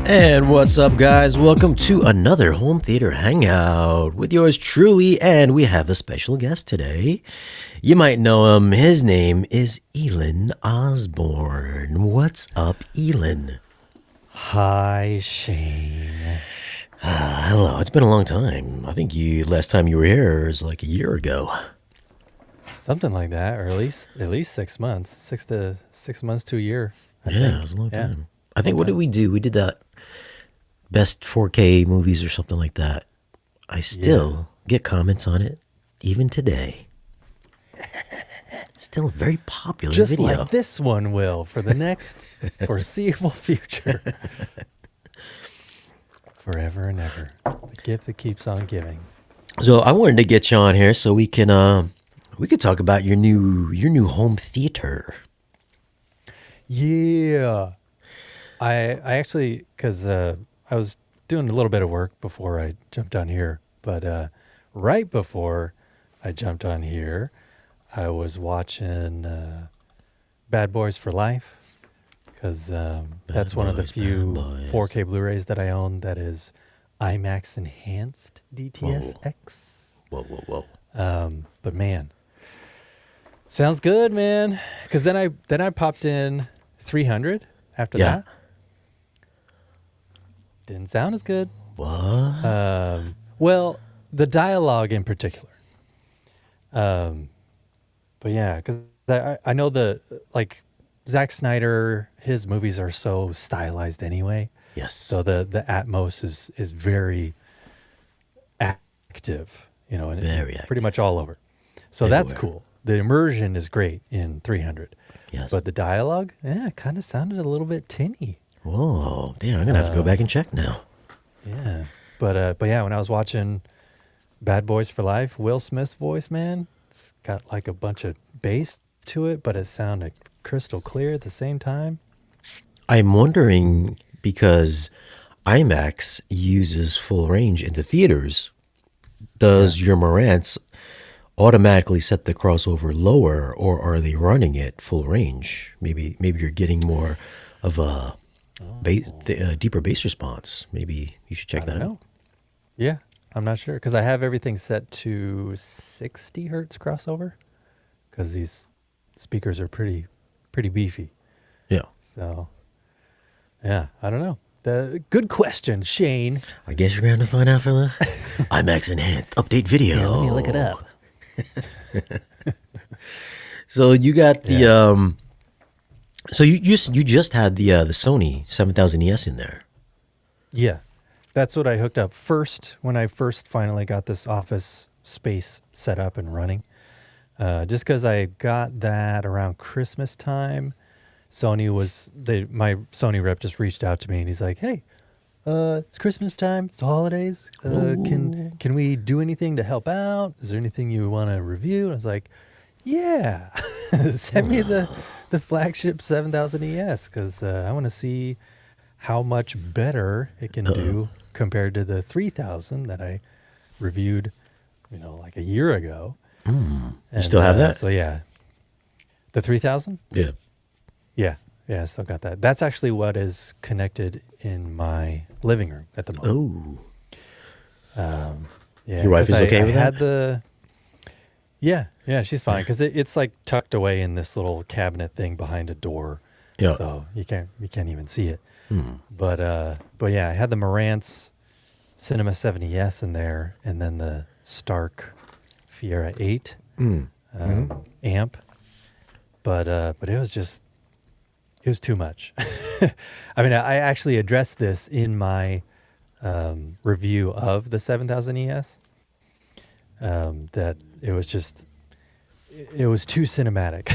And what's up, guys? Welcome to another home theater hangout with yours truly, and we have a special guest today. You might know him. His name is Ealan Osborne. What's up, Ealan? Hi, Shane. Hello. It's been a long time. I think last time you were here was like a year ago. Something like that, or at least 6 months, 6 months to a year. I Yeah, think. it was a long Yeah. time. I think, what did we do? We did that best 4K movies or something like that. I still get comments on it, even today. Still a very popular Just video. like this one will for the next foreseeable future. Forever and ever. The gift that keeps on giving. So I wanted to get you on here so we could talk about your new home theater. Yeah. I actually, because I was doing a little bit of work before I jumped on here, but right before I jumped on here, I was watching Bad Boys for Life, because that's one of the few 4K Blu-rays that I own that is IMAX enhanced DTSX. Whoa. But man, sounds good, man. Because then I popped in 300 after that. Didn't sound as good. What? Well, the dialogue in particular. But yeah, because I know Zack Snyder, his movies are so stylized anyway. Yes. So the Atmos is very active, and Very active. pretty much all over. So Everywhere. that's cool. The immersion is great in 300. Yes. But the dialogue, kind of sounded a little bit tinny. Whoa. Damn, I'm going to have to go back and check now. Yeah. But yeah, when I was watching Bad Boys for Life, Will Smith's voice, man, it's got like a bunch of bass to it, but it sounded crystal clear at the same time. I'm wondering, because IMAX uses full range in the theaters, does your Marantz automatically set the crossover lower, or are they running it full range? Maybe you're getting more of a deeper bass response. Maybe you should check that out. Yeah, I'm not sure, because I have everything set to 60 hertz crossover, because these speakers are pretty beefy. Yeah. So, yeah, I don't know. Good question, Shane. I guess you're going to have to find out for the IMAX enhanced update video. Yeah, let me look it up. So you got the so you just had the Sony 7000 ES in there. Yeah, that's what I hooked up first when I first finally got this office space set up and running. Just because I got that around Christmas time. My Sony rep just reached out to me and he's like, "Hey, it's Christmas time. It's the holidays. Can we do anything to help out? Is there anything you want to review?" And I was like, "Yeah, send me the flagship 7000 ES, because I want to see how much better it can do compared to the 3000 that I reviewed, like a year ago." You still have that? So yeah, the 3000. Yeah, I still got that. That's actually what is connected in my living room at the moment. Oh. Yeah, Your wife is okay with that? Yeah, she's fine, because it's like tucked away in this little cabinet thing behind a door. Yeah. So you can't even see it. But yeah, I had the Marantz Cinema 70S in there, and then the Stark Fiera 8 amp. But it was too much. I mean, I actually addressed this in my review of the 7000 ES, that it was too cinematic,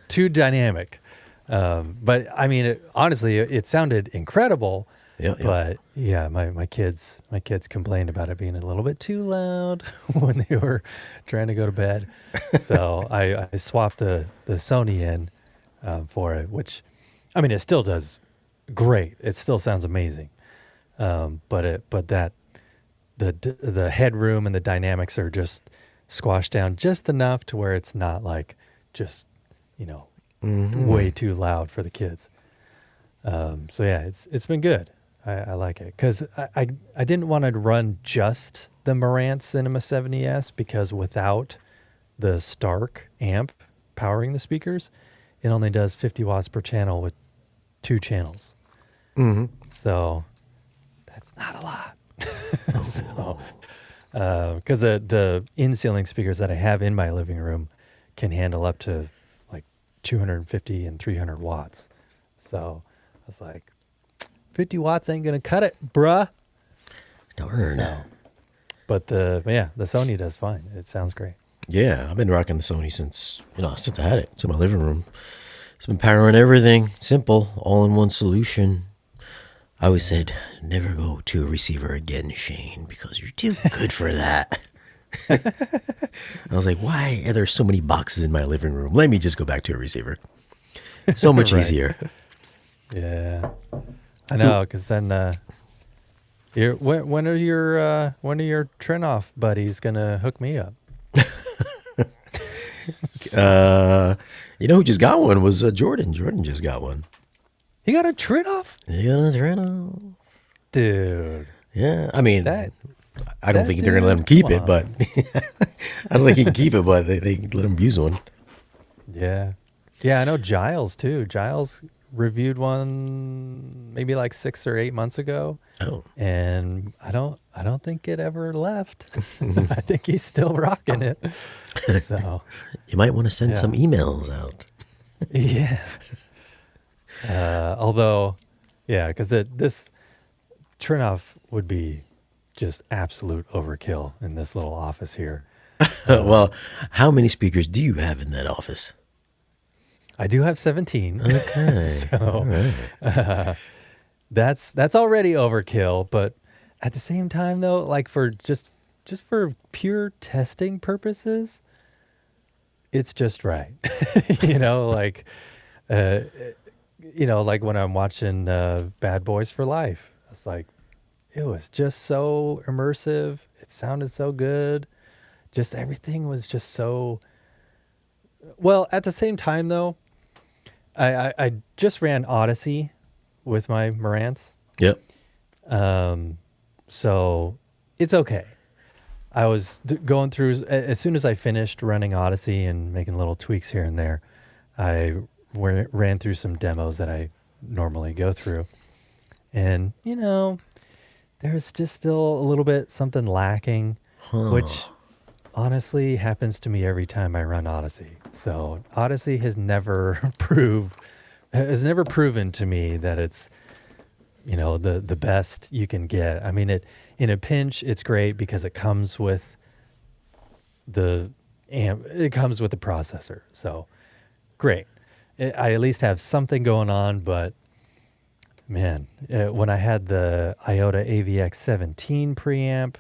too dynamic. But I mean, honestly, it sounded incredible. Yeah. But yeah, my kids complained about it being a little bit too loud when they were trying to go to bed. So I swapped the Sony in for it, which, I mean, it still does great. It still sounds amazing. But the headroom and the dynamics are just squashed down just enough to where it's not like just, way too loud for the kids. So yeah, it's been good. I like it because I didn't want to run just the Marantz Cinema 70S because without the Stark amp powering the speakers, it only does 50 watts per channel with 2 channels. Mm-hmm. So that's not a lot. So because the in-ceiling speakers that I have in my living room can handle up to like 250 and 300 watts. So I was like, 50 watts ain't gonna cut it, bruh. Darn. So, but the Sony does fine. It sounds great. Yeah, I've been rocking the Sony since I had it. It's in my living room. It's been powering everything. Simple, all in one solution. I always said, never go to a receiver again, Shane, because you're too good for that. I was like, why are there so many boxes in my living room? Let me just go back to a receiver. So much Right. easier. Yeah, I know. Because then, when are your Trinoff buddies gonna hook me up? You know who just got one was Jordan. Jordan just got one. He got a Trinoff, You got a Trino. dude. Yeah, I mean, That I don't that think they're going to let him dude, keep come it, but on. I don't think he can keep it, but they let him use one. Yeah, yeah. I know Giles too. Giles reviewed one maybe like 6 or 8 months ago, Oh, and I don't think it ever left. I think he's still rocking it. So you might want to send yeah, some emails out. yeah. Although, yeah, because this Trinoff would be just absolute overkill in this little office here. Well, how many speakers do you have in that office? I do have 17, Okay, all so right. that's already overkill. But at the same time, though, like for just for pure testing purposes, it's just right. you know, like uh, like when I'm watching Bad Boys for Life, it's like it was just so immersive. It sounded so good. Just everything was just so well. At the same time, though, I just ran Odyssey with my Marantz, Yep. so it's okay. I was going through as soon as I finished running Odyssey and making little tweaks here and there. I ran through some demos that I normally go through, and there's just still a little bit something lacking, which honestly happens to me every time I run Odyssey. So Odyssey has never proven to me that it's the best you can get. I mean, it in a pinch it's great because it comes with the processor. So great. I at least have something going on, but man, when I had the Iota AVX17 preamp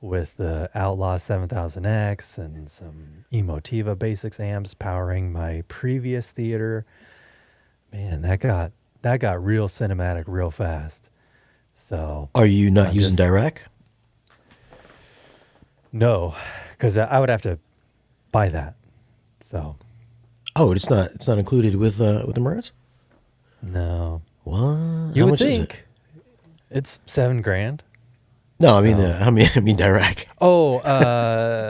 with the Outlaw 7000X and some Emotiva Basics amps powering my previous theater, man, that got real cinematic real fast. So Are you not I'm using just Dirac? no, because I would have to buy that. So Oh, it's not included with the Marantz? no, What? you How would much is it? think it's $7,000. No, I mean, So I mean Dirac.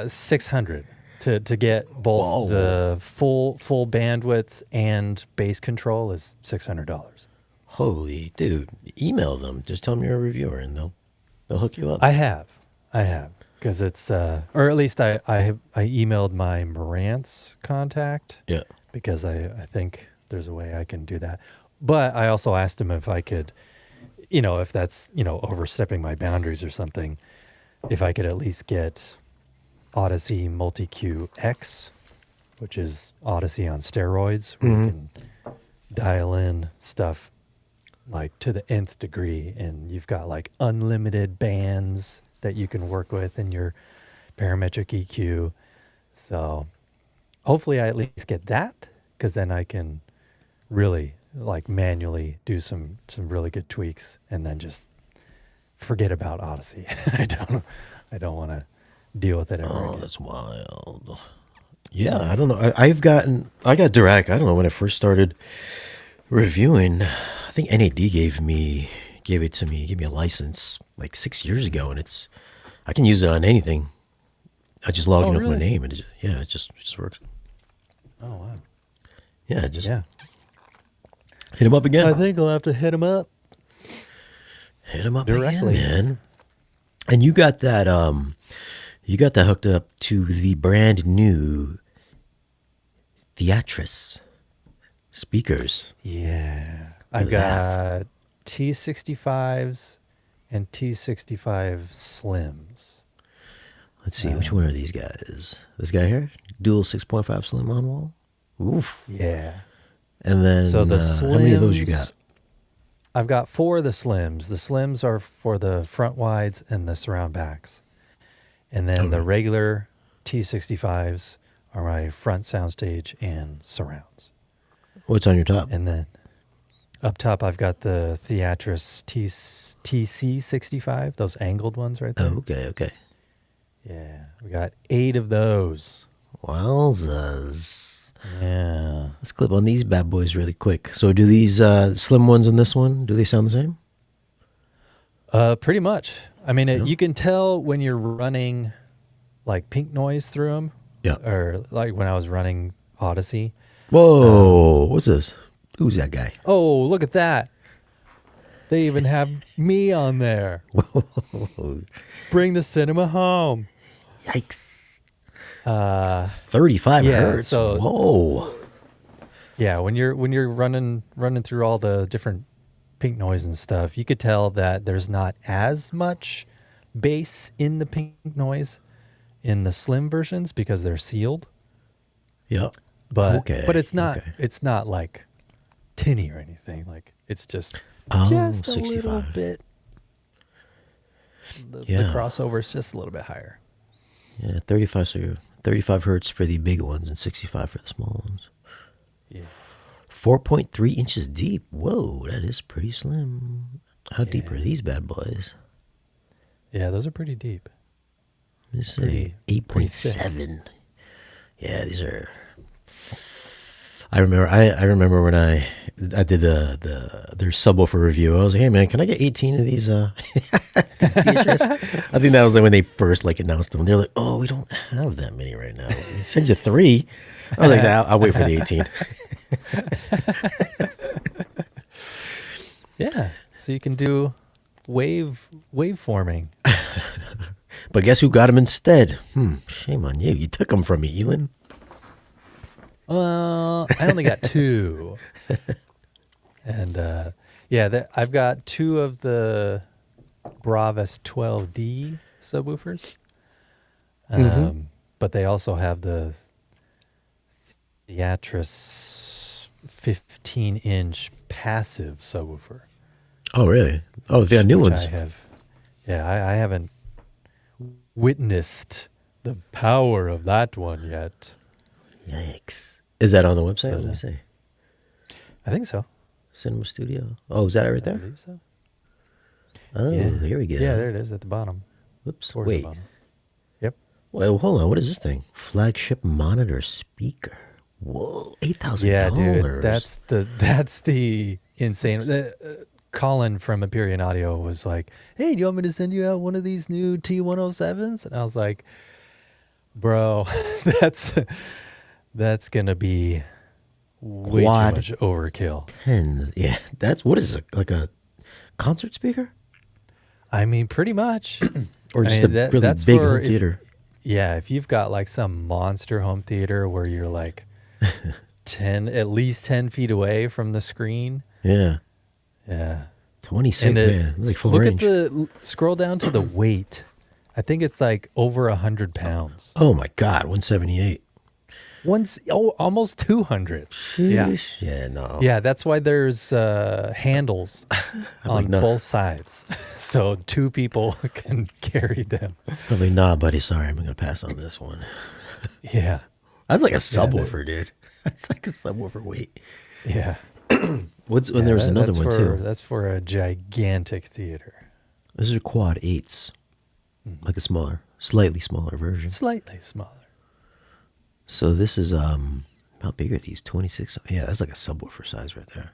600 to get both Whoa. the full bandwidth and bass control is $600. Holy dude! Email them. Just tell them you're a reviewer, and they'll hook you up. I have, because it's or at least I emailed my Marantz contact Yeah. because I think there's a way I can do that. But I also asked him if I could, if that's overstepping my boundaries or something, if I could at least get Odyssey Multi-Q X, which is Odyssey on steroids, where you can dial in stuff like to the nth degree, and you've got like unlimited bands that you can work with in your parametric EQ. So hopefully I at least get that, because then I can really like manually do some really good tweaks and then just forget about Odyssey. I don't want to deal with it ever Oh, again. that's wild. Yeah, I don't know. I got Dirac. I don't know when I first started reviewing. I think think NAD gave it to me, gave me a license like 6 years ago, and I can use it on anything. I just log Oh, in with my really? name, and it just works. Oh, wow. Yeah, just Yeah. hit him up again. I think I'll have to hit him up Hit him up directly. again, man. And you got that hooked up to the brand new Theatris speakers. Yeah. I've Laugh. got T65s and T65 Slims. Let's see, which one are these guys? This guy here, dual 6.5 slim on wall. Oof. Yeah. And then So the Slims, how many of those you got? I've got 4 of the Slims. The Slims are for the front wides and the surround backs. And then the regular T65s are my front soundstage and surrounds. What's on your top? And then up top, I've got the Theatris TC65, those angled ones right there. Oh, okay. Yeah, we got 8 of those. Wowzers. Yeah. Let's clip on these bad boys really quick. So do these slim ones in this one, do they sound the same? Pretty much. I mean, you can tell when you're running like pink noise through them. Yeah. Or like when I was running Odyssey. Whoa, what's this? Who's that guy? Oh, look at that. They even have me on there. Whoa. Bring the cinema home. Yikes. 35 yeah, hertz. so- Whoa. Yeah, when you're running through all the different pink noise and stuff, you could tell that there's not as much bass in the pink noise in the slim versions because they're sealed. Yeah. But Okay, it's not okay. it's not like tinny or anything. Like it's just Oh, just a little 65. bit. The Yeah. crossover is just a little bit higher. Yeah, 35, so 35 hertz for the big ones and 65 for the small ones. Yeah. 4.3 inches deep. Whoa, that is pretty slim. How deep are Yeah. these bad boys? Yeah, those are pretty deep. Let's Pretty- say 8.7. Yeah, these are. I remember when I did their subwoofer review. I was like, hey man, can I get 18 of these these DHS? I think that was like when they first like announced them. They're like, oh, we don't have that many right now. We send you 3. I was like, nah, I'll wait for the 18. Yeah. So you can do waveforming. But guess who got them instead? Shame on you. You took them from me, Ealan. I only got 2. And I've got 2 of the Bravas 12D subwoofers. But they also have the Theatris 15-inch passive subwoofer. Oh, really? Oh, they got new which ones. I haven't witnessed the power of that one yet. Yikes. Is that on the website? Let me see. I think so. Cinema Studio. Oh, is that it right I there? believe so. Oh, Yeah. here we go. Yeah, there it is at the bottom. Whoops. Towards the Wait. bottom. Yep. Well, hold on. What is this thing? Flagship monitor speaker. Whoa, $8,000. Yeah, dude. That's the insane. Colin from Empyrean Audio was like, "Hey, do you want me to send you out one of these new T107s?" And I was like, "Bro, that's gonna be way Quad too much overkill." 10. Yeah, what is it? Like a concert speaker? I mean, pretty much. Or I just mean, a really that's big for home theater? Yeah, if you've got like some monster home theater where you're like at least 10 feet away from the screen. Yeah. Yeah. 26, And man. It's like full look range. scroll down to the weight. I think it's like over 100 pounds. Oh, my God. 178. Almost 200. Yeah. Sheesh. Yeah, no. Yeah, that's why there's handles I'm on like, no. both sides. So 2 people can carry them. I'm like, nah, buddy. Sorry. I'm going to pass on this one. Yeah. That's like a subwoofer, dude. That's like a subwoofer weight. Yeah. There was another one, too. That's for a gigantic theater. This is a quad 8s. Like a slightly smaller version. Slightly smaller. So this is, how big are these? 26? Yeah, that's like a subwoofer size right there.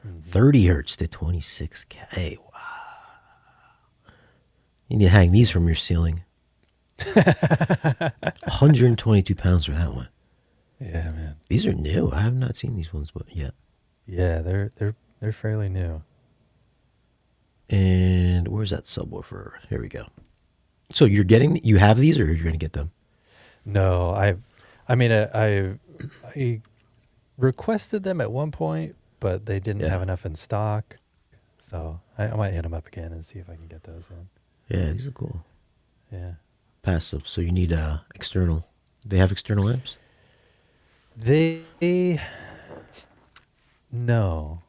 Mhm. 30 hertz to 26K. Wow. You need to hang these from your ceiling. 122 pounds for that one. Yeah, man. These are new. I have not seen these ones but yet. Yeah, they're fairly new. And where's that subwoofer? Here we go. So you have these, or you're gonna get them? No, I mean, I requested them at one point, but they didn't have Yeah. enough in stock. So I might hit them up again and see if I can get those in. Yeah, these are cool. Yeah. Passive. So you need external. They have external amps? They no.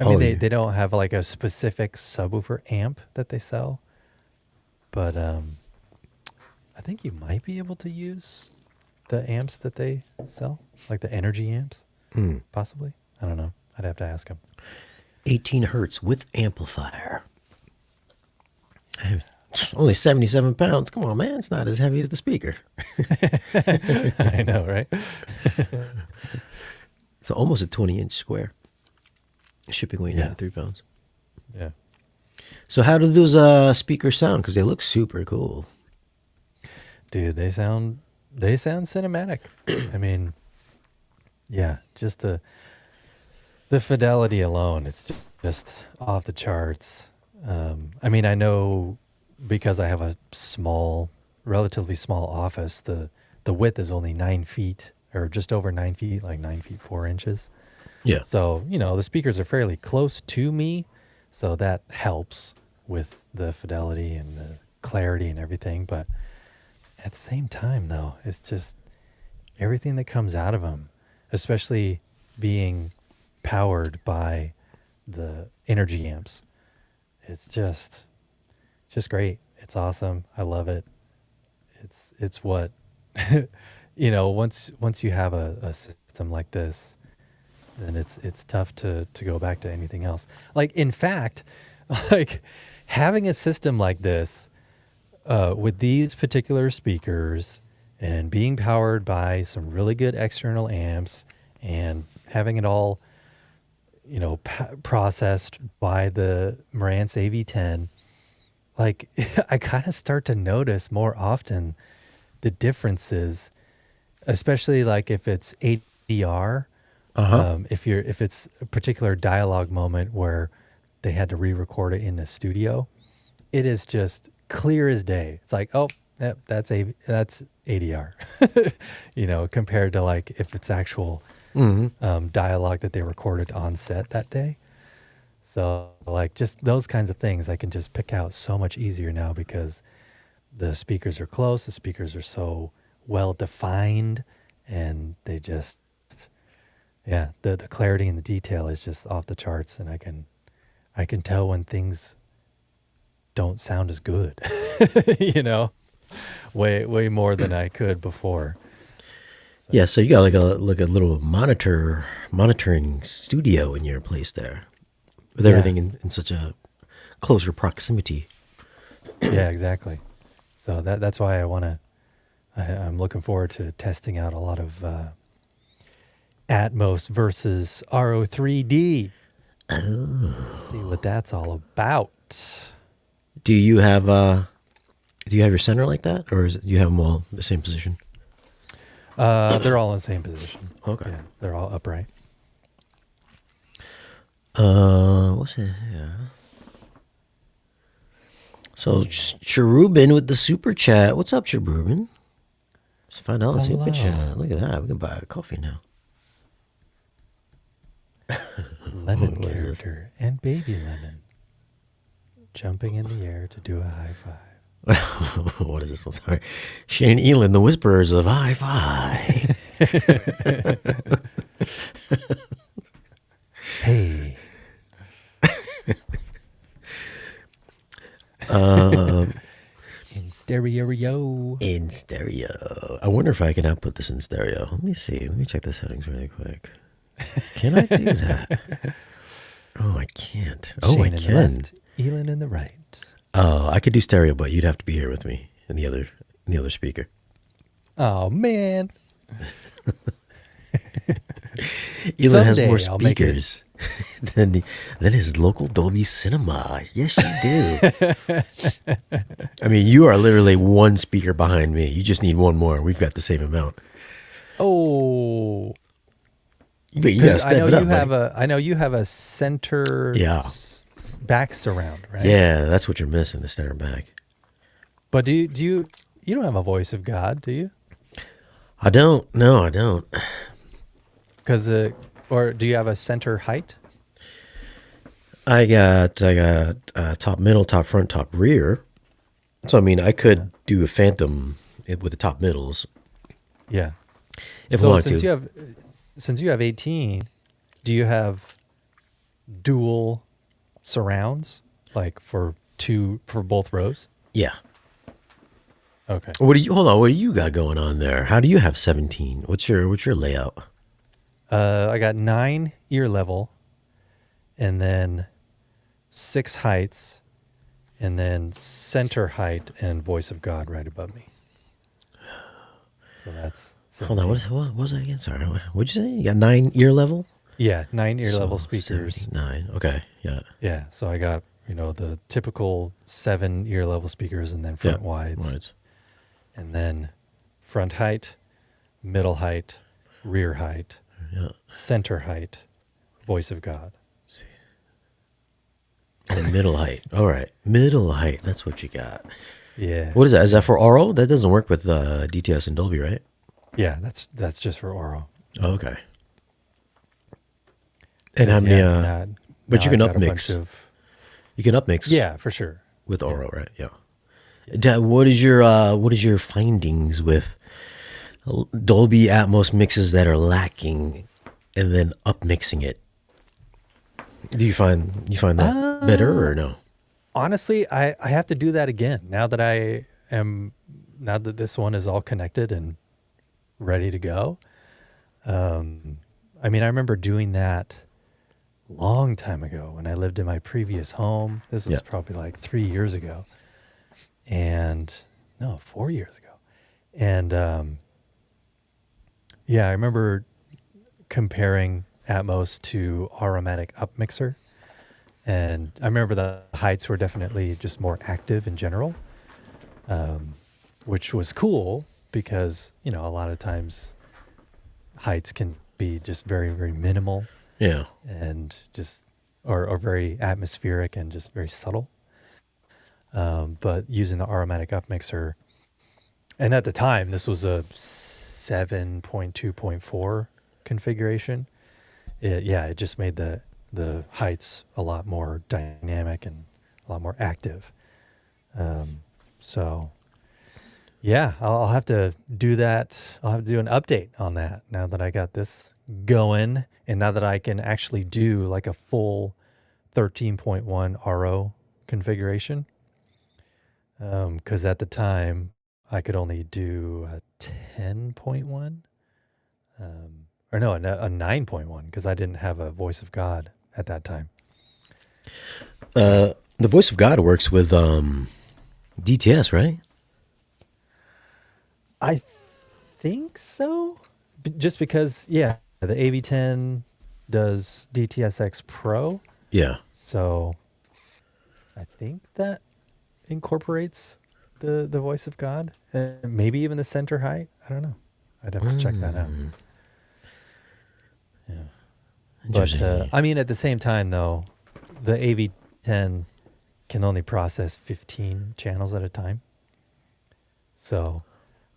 I Oh, mean, yeah. they don't have like a specific subwoofer amp that they sell, but I think you might be able to use the amps that they sell, like the energy amps, Hmm. possibly. I don't know. I'd have to ask them. 18 hertz with amplifier. It's only 77 pounds. Come on, man. It's not as heavy as the speaker. I know, right? So almost a 20-inch square. Shipping weight, Yeah. 93 pounds. Yeah. So how do those speakers sound? Because they look super cool. Dude, they sound cinematic. I mean, yeah, just the fidelity alone, it's just off the charts. I mean, I know because I have a relatively small office, the width is only 9 feet or just over 9 feet, like 9 feet 4 inches. Yeah. So, the speakers are fairly close to me. So that helps with the fidelity and the clarity and everything. But at the same time, though, it's just everything that comes out of them, especially being powered by the energy amps. It's just great. It's awesome. I love it. It's what, once you have a system like this, then it's tough to go back to anything else. Like, in fact, like having a system like this with these particular speakers and being powered by some really good external amps and having it all, processed by the Marantz AV10, like I kind of start to notice more often the differences, especially like if it's ADR. If it's a particular dialogue moment where they had to re-record it in the studio, it is just clear as day. It's like, oh, yep, that's ADR, compared to like if it's actual dialogue that they recorded on set that day. So like just those kinds of things I can just pick out so much easier now because the speakers are close, the speakers are so well defined, and they just, yeah, the clarity and the detail is just off the charts, and I can tell when things don't sound as good, way more than I could before. So. Yeah, so you got like a little monitoring studio in your place there, with everything in such a closer proximity. Yeah, exactly. So that's why I'm looking forward to testing out a lot of Atmos versus RO3D. Oh. See what that's all about. Do you have your center like that, or do you have them all in the same position? They're all in the same position. Okay. Yeah, they're all upright. What's it? Yeah. So Cherubin with the super chat. What's up, Cherubin? Let's find out the super chat. Look at that. We can buy a coffee now. Lemon What is character and baby lemon jumping in the air to do a high five. What is this one? Sorry. Shane Ealan, the whisperers of high five. Hey. In stereo. In stereo. I wonder if I can output this in stereo. Let me see. Let me check the settings really quick. Can I do that? Oh, I can't. Oh, Shane I in the can. left, Ealan in the right. Oh, I could do stereo, but you'd have to be here with me in the other speaker. Oh man. Ealan has more Someday I'll make it. speakers. then, then his local Dolby Cinema. Yes, you do. I mean, you are literally one speaker behind me. You just need one more. We've got the same amount. Oh, But you gotta because I step know it up, you buddy. have a center Yeah. back surround, right? Yeah, that's what you're missing, the center back. But you don't have a voice of God, do you? I don't. No, I don't. Because or do you have a center height? I got top middle, top front, top rear. So I mean, I Yeah. could do a phantom with the top middles Yeah. if I So wanted to. since you have 18, do you have dual surrounds like for both rows? Yeah. Okay. What do you hold on? What do you got going on there? How do you have 17? What's your layout? I got 9 ear level, and then 6 heights, and then center height and voice of God right above me. So that's Hold on. 17. What was that again? Sorry. What'd you say? You got 9 ear level? Yeah, 9 ear level So speakers. 9. Okay. Yeah. Yeah, so I got, the typical 7 ear level speakers and then Yeah. front wides. Wides. And then front height, middle height, rear height, Yeah. center height, voice of God. And middle height. All right. Middle height. That's what you got. Yeah. What is that? Is that for oral? That doesn't work with DTS and Dolby, right? Yeah, that's just for oral. Oh, okay. And how 'Cause, many? now But you can I've got a upmix. bunch of- You can upmix Yeah, for sure. with oral, right? Yeah. What is your findings with Dolby Atmos mixes that are lacking, and then upmixing it? Do you find that better or no? Honestly, I have to do that again now that this one is all connected and ready to go. I mean, I remember doing that long time ago when I lived in my previous home. This was Yeah. probably like 3 years ago. And no, 4 years ago. And yeah, I remember comparing Atmos to Aromatic Upmixer. And I remember the heights were definitely just more active in general, which was cool because, a lot of times heights can be just very, very minimal Yeah. and just, or very atmospheric and just very subtle. But using the Aromatic Upmixer, and at the time, this was a 7.2.4 configuration. It just made the heights a lot more dynamic and a lot more active. So, yeah, I'll have to do that. I'll have to do an update on that now that I got this going, and now that I can actually do like a full 13.1 RO configuration. Because at the time, I could only do a 10.1. Or no, a 9.1 because I didn't have a voice of God at that time. The voice of God works with DTS, right? I think so. Just because, yeah, the AV10 does DTSX Pro. Yeah. So I think that incorporates the voice of God. Maybe even the center height. I don't know. I'd have to check that out. Yeah. But Interesting. I mean, at the same time, though, the AV10 can only process 15 channels at a time. So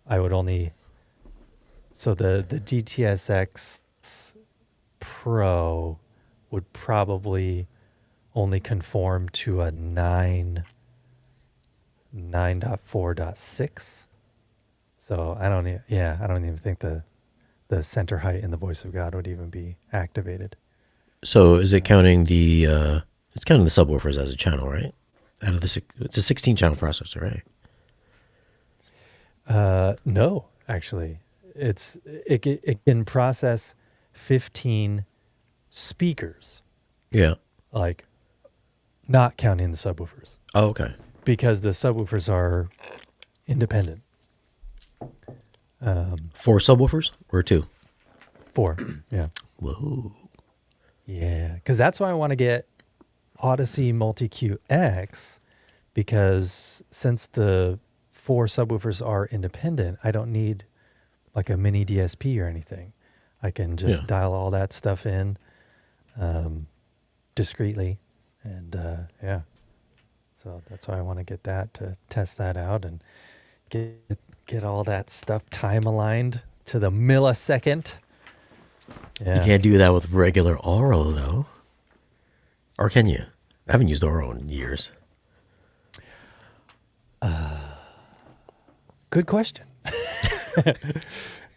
I would only. So the DTSX Pro would probably only conform to a 9.4.6. So I don't even think the center height and the voice of God would even be activated. So is it counting it's counting the subwoofers as a channel, right? Out of it's a 16 channel processor, right? No, actually, it can process 15 speakers, Yeah. like not counting the subwoofers, Oh, okay. because the subwoofers are independent. 4 subwoofers or 2? 4, yeah, Whoa. Yeah, because that's why I want to get Odyssey Multi-Q X, because since the four subwoofers are independent, I don't need like a mini DSP or anything. I can Yeah. just dial all that stuff in discreetly, and yeah. So that's why I want to get that to test that out and get all that stuff time aligned to the millisecond. You Yeah. can't do that with regular Oro though. Or can you? I haven't used Oro in years. Good question.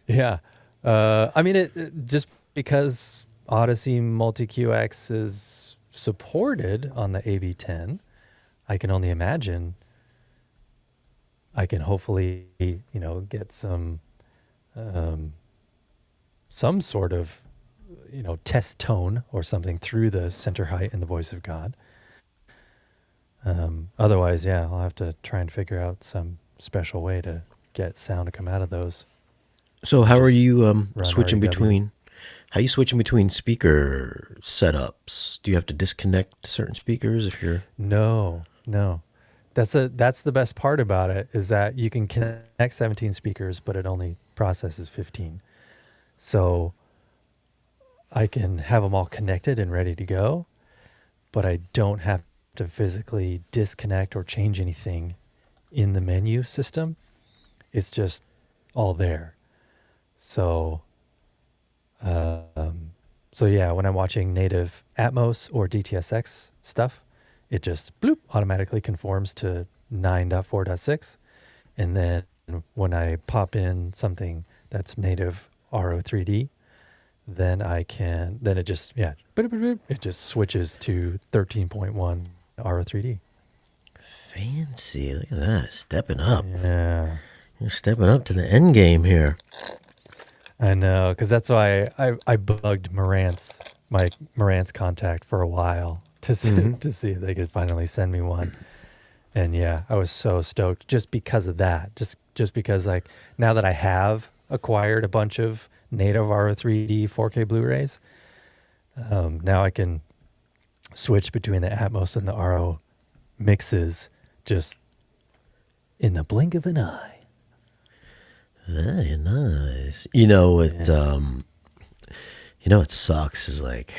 Yeah. I mean, it just because Odyssey Multi-QX is supported on the AV10, I can only imagine I can hopefully, get some sort of, test tone or something through the center height and the voice of God. Otherwise, yeah, I'll have to try and figure out some special way to get sound to come out of those. So how are Just you run switching REW. between? How you switching between speaker setups? Do you have to disconnect certain speakers if you're? No. That's the best part about it, is that you can connect 17 speakers, but it only processes 15. So I can have them all connected and ready to go, but I don't have to physically disconnect or change anything in the menu system. It's just all there. So, so yeah, when I'm watching native Atmos or DTSX stuff, it just bloop automatically conforms to 9.4.6. And then when I pop in something that's native RO3D, then it just, yeah, it just switches to 13.1 RO3D. Fancy, look at that, stepping up. Yeah, You're stepping up to the end game here. I know, because that's why I bugged my Marantz contact for a while to to see if they could finally send me one. And yeah, I was so stoked just because of that. Just because, like, now that I have acquired a bunch of native RO3D 4K Blu-rays, now I can switch between the Atmos and the RO mixes just in the blink of an eye. Very nice. You know it. It sucks. Is like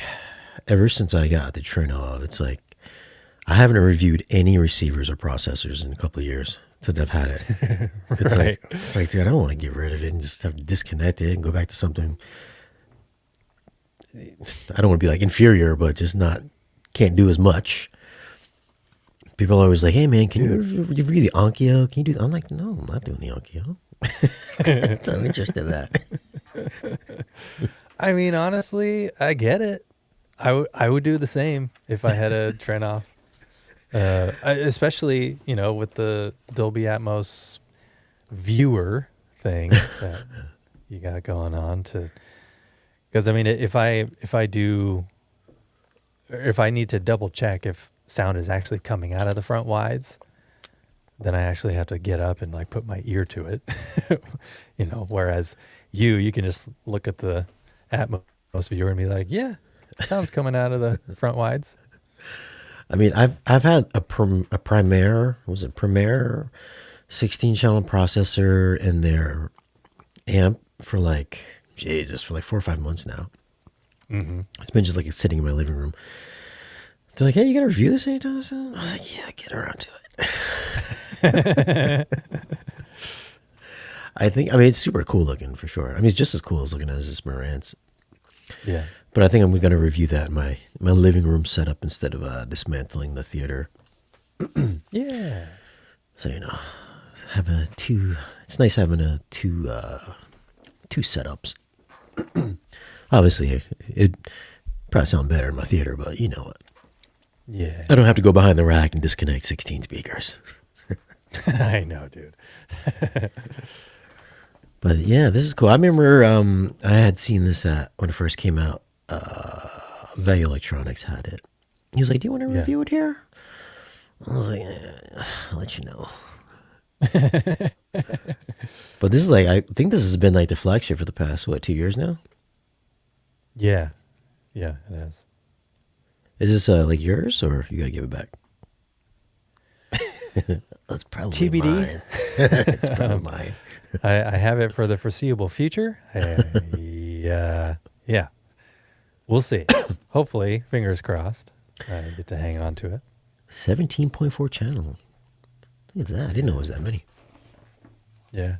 ever since I got the Trinov, it's like I haven't reviewed any receivers or processors in a couple of years since I've had it. It's Right. like, dude, I don't want to get rid of it and just have to disconnect it and go back to something. I don't want to be like inferior, but just can't do as much. People are always like, "Hey, man, can you review the Onkyo? Can you do that?" I'm like, "No, I'm not doing the Onkyo." So interested in that. I mean, honestly, I get it. I would do the same if I had a Trenoff. Especially, with the Dolby Atmos viewer thing that you got going on because I mean, if I need to double check if sound is actually coming out of the front wides, then I actually have to get up and like put my ear to it. Whereas you can just look at the Atmos viewer and be like, yeah, sound's coming out of the front wides. I mean, I've had a Premiere, was it Premiere 16 channel processor in their amp for like 4 or 5 months now. Mm-hmm. It's been just like it's sitting in my living room. They're like, "Hey, you gonna review this anytime soon?" I was like, "Yeah, get around to it." I mean, it's super cool looking for sure. I mean, it's just as cool as looking at this Marantz. Yeah. But I think I'm going to review that in my living room setup instead of dismantling the theater. Yeah. So, have it's nice having two setups. Obviously, it probably sound better in my theater, but you know what? Yeah. I don't have to go behind the rack and disconnect 16 speakers. I know, dude. But yeah, this is cool. I remember I had seen this when it first came out. Value Electronics had it. He was like, "Do you want to review it here?" I was like, "I'll let you know." But this is like, I think this has been like the flagship for the past 2 years now. Yeah. Yeah, it is. Is this like yours, or you gotta give it back? That's probably TBD. mine. It's probably mine. I have it for the foreseeable future. Yeah, we'll see. Hopefully, fingers crossed, I get to hang on to it. 17.4 channel. Look at that. I didn't know it was that many. Yeah.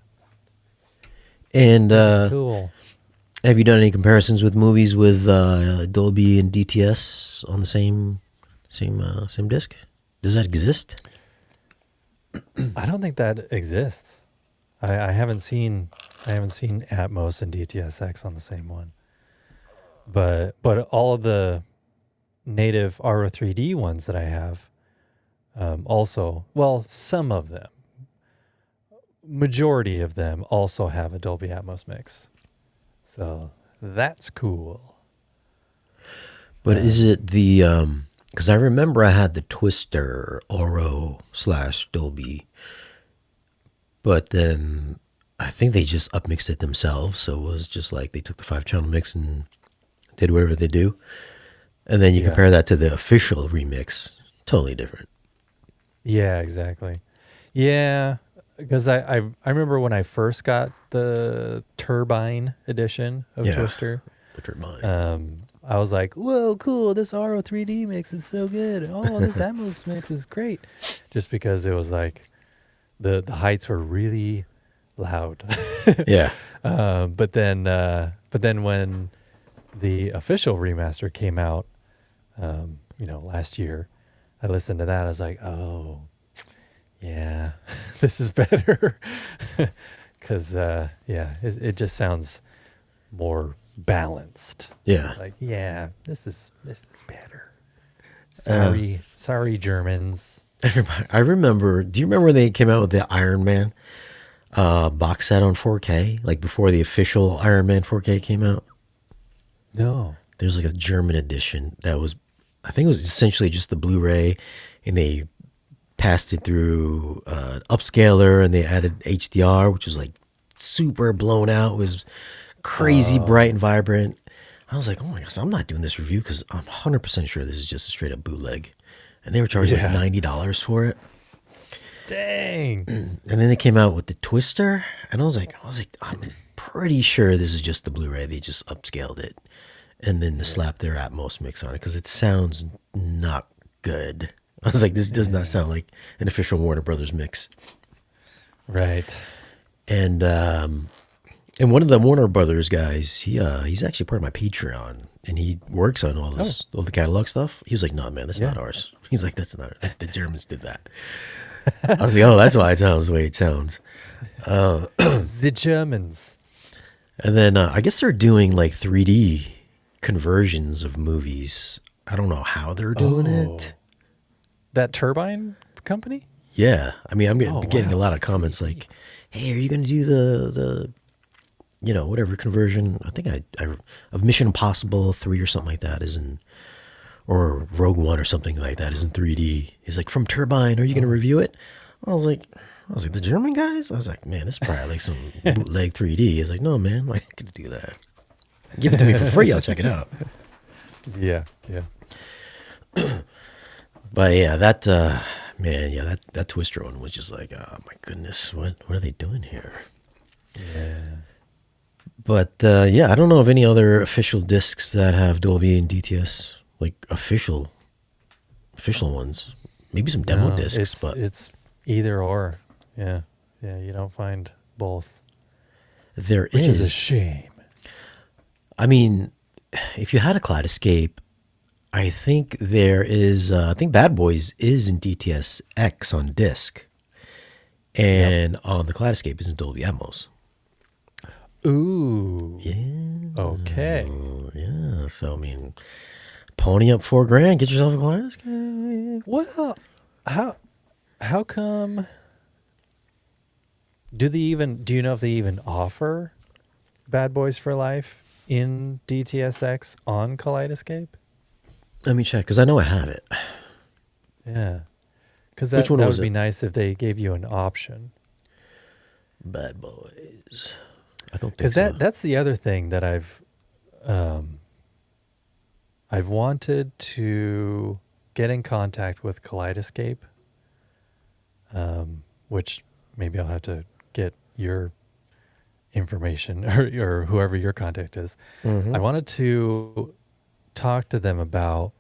And Cool. have you done any comparisons with movies with Dolby and DTS on the same disc? Does that exist? I don't think that exists. I haven't seen Atmos and DTSX on the same one. But all of the native RO3D ones that I have also, well, some of them, majority of them also have a Dolby Atmos mix. So that's cool. But is it the because I remember I had the Twister Oro / Dolby, but then I think they just upmixed it themselves. So it was just like they took the 5-channel mix and did whatever they do. And then you compare that to the official remix, totally different. Yeah, exactly. Yeah, because I remember when I first got the Turbine edition of Twister. The Turbine. I was like, whoa, cool, this RO3D mix is so good. Oh, this Atmos mix is great. Just because it was like the heights were really loud. Yeah. But then when the official remaster came out, last year, I listened to that. I was like, oh, yeah, this is better. Because, it just sounds more balanced. Yeah. It's like, yeah, this is better. Sorry, Germans. I remember. Do you remember when they came out with the Iron Man box set on 4K? Like before the official Iron Man 4K came out? No. There's like a German edition that was, I think it was essentially just the Blu-ray, and they passed it through upscaler, and they added HDR, which was like super blown out. It was crazy bright and vibrant. I was like, oh my gosh, I'm not doing this review because I'm 100% sure this is just a straight up bootleg. And they were charging like $90 for it. Dang. And then they came out with the Twister, and I was like, I'm pretty sure this is just the Blu-ray. They just upscaled it, and then slapped their Atmos mix on it because it sounds not good. I was like, this does not sound like an official Warner Brothers mix. Right. And one of the Warner Brothers guys, he's actually part of my Patreon, and he works on all the catalog stuff. He was like, no, man, that's not ours. He's like, that's not ours. The Germans did that. I was like, oh, that's why it sounds the way it sounds. The Germans. And then I guess they're doing like 3D conversions of movies. I don't know how they're doing it. That Turbine company? Yeah. I mean, I'm getting a lot of comments like, hey, are you going to do the whatever conversion? I think of Mission Impossible 3 or something like that or Rogue One or something like that is in 3D. He's like, from Turbine, are you going to review it? I was like, the German guys? I was like, man, this is probably like some bootleg 3D. He's like, no, man, I'm not going to do that. Give it to me for free. I'll check it out. Yeah. But yeah, that Twister one was just like, oh my goodness, what are they doing here? Yeah. But I don't know of any other official discs that have Dolby and DTS, like official ones. Maybe some demo discs, but it's either or. Yeah, you don't find both. Which is a shame. I mean, if you had a Kaleidoscape, I think there is. I think Bad Boys is in DTS X on disc, and on the Kaleidoscape is in Dolby Atmos. Ooh. Yeah. Okay. Yeah. So I mean, pony up $4,000, get yourself a Kaleidoscape. Well, how come? Do you know if they even offer Bad Boys for Life in DTSX on Kaleidoscape? Let me check, because I know I have it. Yeah. Because that would be nice if they gave you an option. Bad Boys. I don't think Because so. that's the other thing that I've I've wanted to get in contact with Kaleidoscape, which maybe I'll have to get your information or whoever your contact is. I Mm-hmm. wanted to talk to them about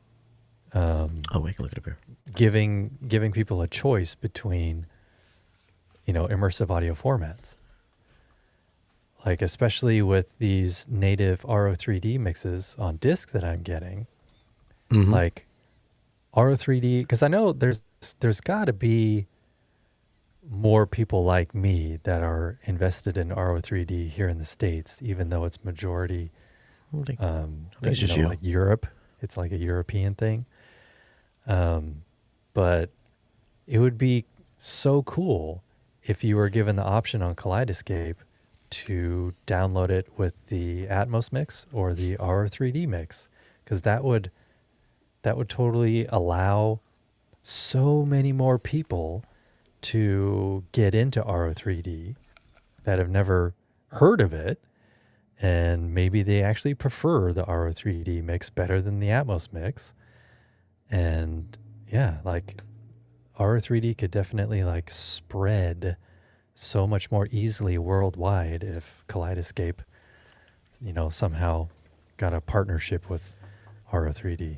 Oh, we can look it up here. giving people a choice between, immersive audio formats. Like especially with these native RO3D mixes on disc that I'm getting, Mm-hmm. like RO3D, because I know there's got to be more people like me that are invested in RO3D here in the States, even though it's majority, I think it's just you. like Europe. It's like a European thing. But it would be so cool if you were given the option on Kaleidoscape to download it with the Atmos mix or the RO3D mix, because that would totally allow so many more people to get into RO3D that have never heard of it, and maybe they actually prefer the RO3D mix better than the Atmos mix. And yeah, like RO3D could definitely like spread so much more easily worldwide if Kaleidoscape, somehow got a partnership with RO3D.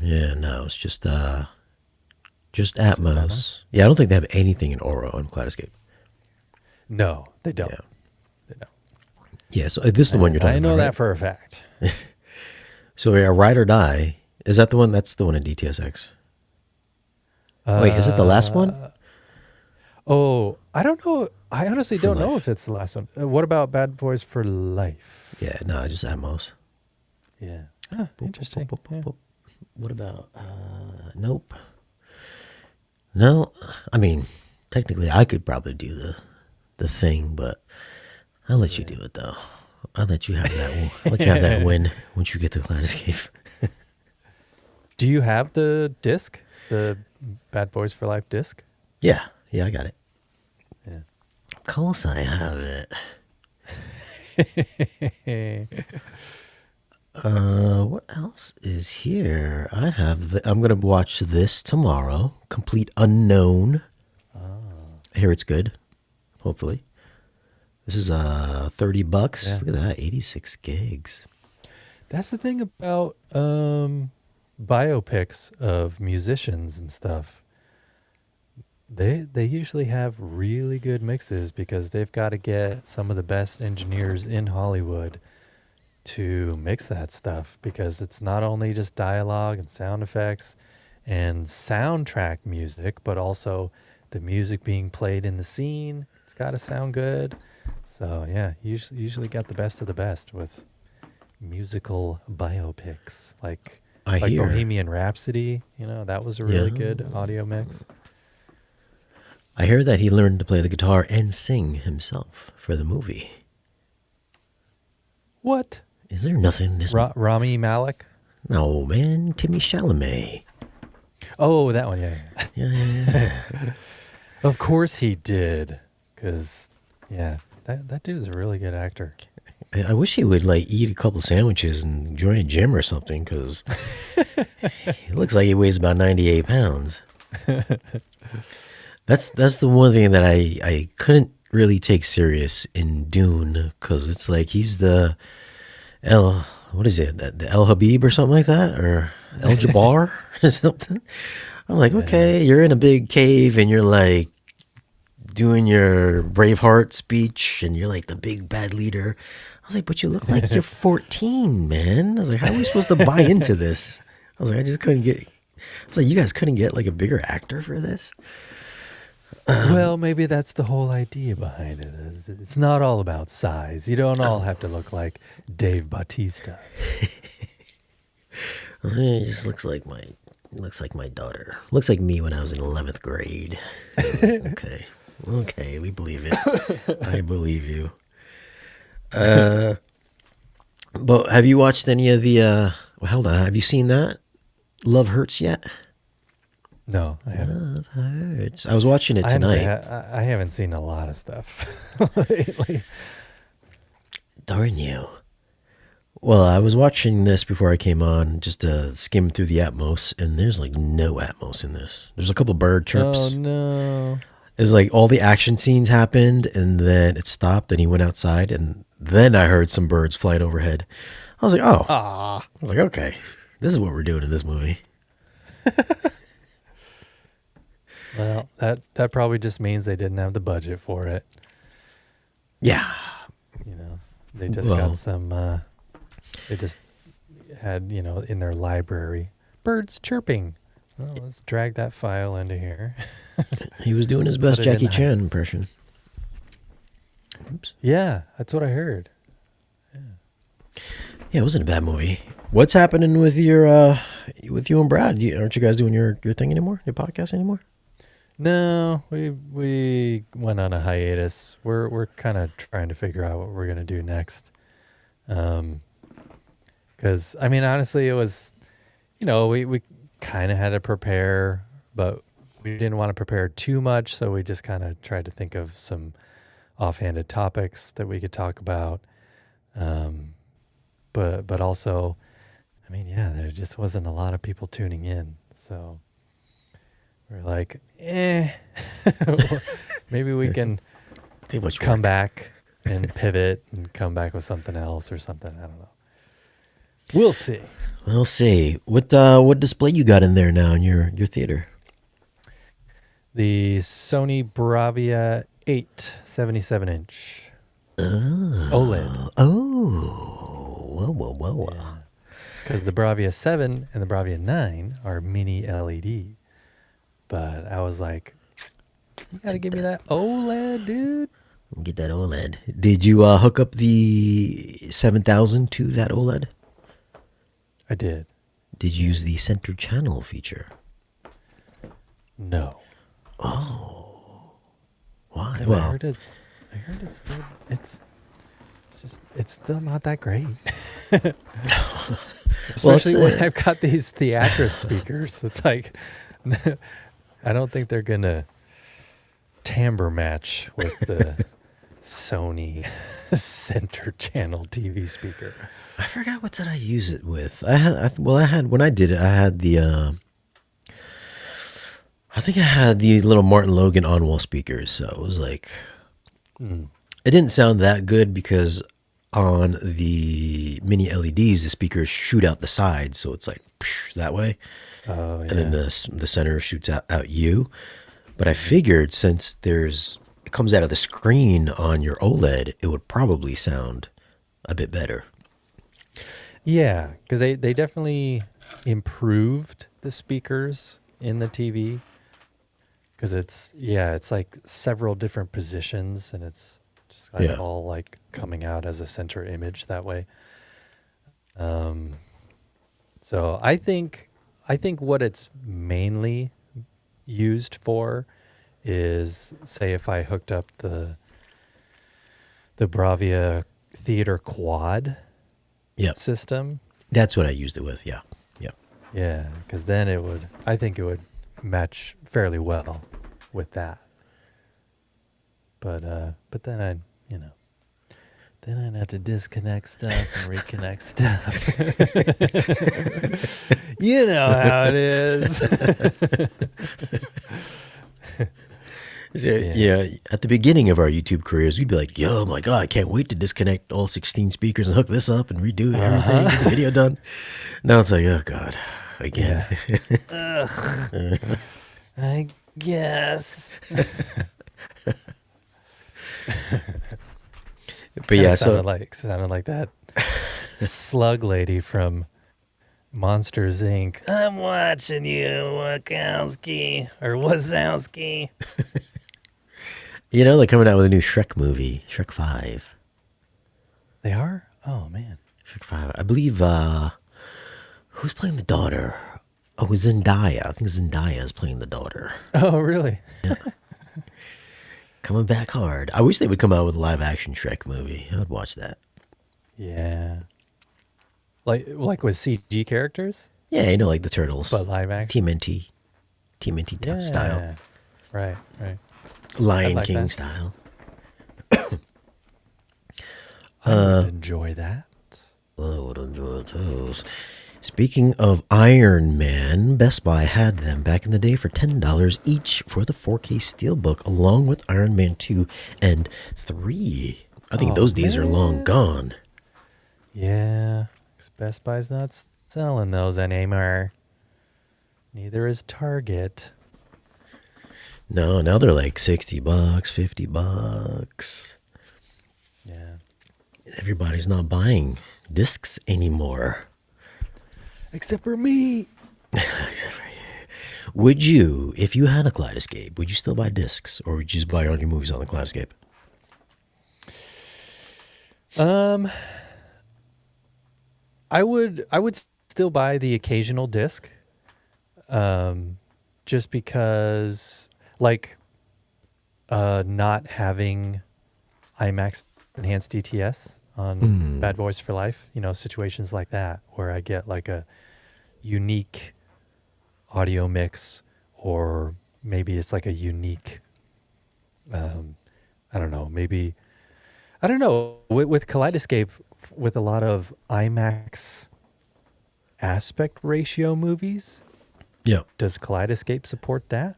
Yeah, no, it's just Atmos. Atmos? Yeah, I don't think they have anything in Oro on Kaleidoscape. No, they don't. Yeah. They don't. Yeah, so this is the one you're talking I know about, that right? for a fact. So yeah, Ride or Die, is that the one? That's the one in DTSX. Wait, is it the last one? Oh, I don't know. I honestly For don't know life. if it's the last one. What about Bad Boys for Life? Yeah, no, just Atmos. Yeah. Ah, interesting. Boop, boop, boop, Yeah. boop. What about nope. No, I mean, technically I could probably do the thing, but I'll let you do it though. I'll let you have that. I'll let you have that win once you get to Kaleidoscape. Do you have the disc? The Bad Boys for Life disc? Yeah, I got it. Yeah. Of course I have it. What else is here? I'm gonna watch this tomorrow. Complete Unknown. I hear it's good. Hopefully. This is $30. Yeah. Look at that, 86 gigs. That's the thing about biopics of musicians and stuff. They usually have really good mixes because they've got to get some of the best engineers in Hollywood to mix that stuff, because it's not only just dialogue and sound effects and soundtrack music, but also the music being played in the scene. It's got to sound good. So yeah, usually got the best of the best with musical biopics, like I hear. Bohemian Rhapsody. That was a really good audio mix. I hear that he learned to play the guitar and sing himself for the movie. What? Is there nothing in this? Rami Malek? No, man. Timmy Chalamet. Oh, that one, yeah. Yeah. Of course he did, because yeah, that dude's a really good actor. I wish he would like eat a couple sandwiches and join a gym or something, because he looks like he weighs about 98 pounds. That's the one thing that I couldn't really take serious in Dune, because it's like he's the what is it, the El Habib or something like that, or El Jabbar or something. I'm like, okay, you're in a big cave and you're like doing your Braveheart speech and you're like the big bad leader. I was like, but you look like you're 14, man. I was like, how are we supposed to buy into this? I was like, I was like, you guys couldn't get like a bigger actor for this? Well, maybe that's the whole idea behind it. It's not all about size. You don't all have to look like Dave Bautista. It just looks like my daughter. Looks like me when I was in 11th grade. Okay, we believe it. I believe you. But have you watched any of the? Well, hold on. Have you seen that Love Hurts yet? No, I haven't. Love Hurts. I was watching it tonight. I haven't seen a lot of stuff lately. Darn you. Well, I was watching this before I came on, just to skim through the Atmos, and there's like no Atmos in this. There's a couple bird Oh chirps. no. It's like all the action scenes happened, and then it stopped, and he went outside, and then I heard some birds flying overhead. I was like, oh. Ah. I was like, okay, this is what we're doing in this movie. Well, that probably just means they didn't have the budget for it. Yeah. You know, they just Well- got some. They just had in their library birds chirping. Well, let's drag that file into here. He was doing his best Put it in Jackie the Chan heights. impression. Oops. Yeah, that's what I heard. Yeah, it wasn't a bad movie. What's happening with you and Brad? Aren't you guys doing your thing anymore? Your podcast anymore? No, we went on a hiatus. We're kind of trying to figure out what we're gonna do next. Because I mean, honestly, it was, we kind of had to prepare, but we didn't want to prepare too much, so we just kind of tried to think of some offhanded topics that we could talk about. But also, I mean, yeah, there just wasn't a lot of people tuning in, so we're like, maybe we can Too much come work. back and pivot and come back with something else or something. I don't know. We'll see. We'll see. What display you got in there now in your theater? The Sony Bravia 8 77-inch OLED. Oh, whoa. Because the Bravia 7 and the Bravia 9 are mini LED. But I was like, you got to give me that OLED, dude. Get that OLED. Did you hook up the 7000 to that OLED? I did. Did you use the center channel feature? No. Why? I Well, heard it's still, it's still not that great. Especially Well, when I've got these Theatris speakers. It's like, I don't think they're going to timbre match with the Sony center channel TV speaker. I forgot what did I use it with. I had when I did it, I had the I think I had the little Martin Logan on-wall speakers. So it was like it didn't sound that good because on the mini LEDs the speakers shoot out the sides, so it's like that way. Oh, yeah. And then the center shoots out you. But I figured since it comes out of the screen on your OLED, it would probably sound a bit better. Yeah, because they definitely improved the speakers in the TV. Because it's like several different positions, and it's just kind of all like coming out as a center image that way. So I think what it's mainly used for is, say, if I hooked up the Bravia Theater Quad system. That's what I used it with. Yeah. Yeah, because then I think it would match fairly well with that. But then I'd have to disconnect stuff and reconnect stuff. You know how it is. Yeah, at the beginning of our YouTube careers, we'd be like, "Yo, my God, I can't wait to disconnect all 16 speakers and hook this up and redo everything, get the video done." Now it's like, "Oh God, again." I guess. But yeah, so sounded like that slug lady from Monsters Inc. I'm watching you, Wachowski or Wazowski. they're coming out with a new Shrek movie, Shrek 5. They are? Oh man, Shrek 5. I believe who's playing the daughter? Oh, Zendaya. I think Zendaya is playing the daughter. Oh really? Coming back hard. I wish they would come out with a live action Shrek movie. I would watch that. Yeah. Like with CG characters, Yeah, like the Turtles. but live action. TMNT type style. Right. Lion like King that. style. I would enjoy that. Oh, what enjoy those. Speaking of Iron Man, Best Buy had them back in the day for $10 each for the 4K Steelbook, along with Iron Man 2 and 3. I think Oh those days are long man. gone. Yeah, 'cause Best Buy's not selling those anymore. Neither is Target. No, now they're like $60, $50. Yeah. Everybody's not buying discs anymore. Except for me. Would you, if you had a Kaleidoscape, would you still buy discs, or would you just buy all your movies on the Kaleidoscape? Um, I would still buy the occasional disc. Just because like not having IMAX enhanced DTS on Bad Boys for Life, situations like that where I get like a unique audio mix, or maybe it's like a unique I don't know, maybe I don't know, with Kaleidoscape, with a lot of IMAX aspect ratio movies, Yeah. does Kaleidoscape support that?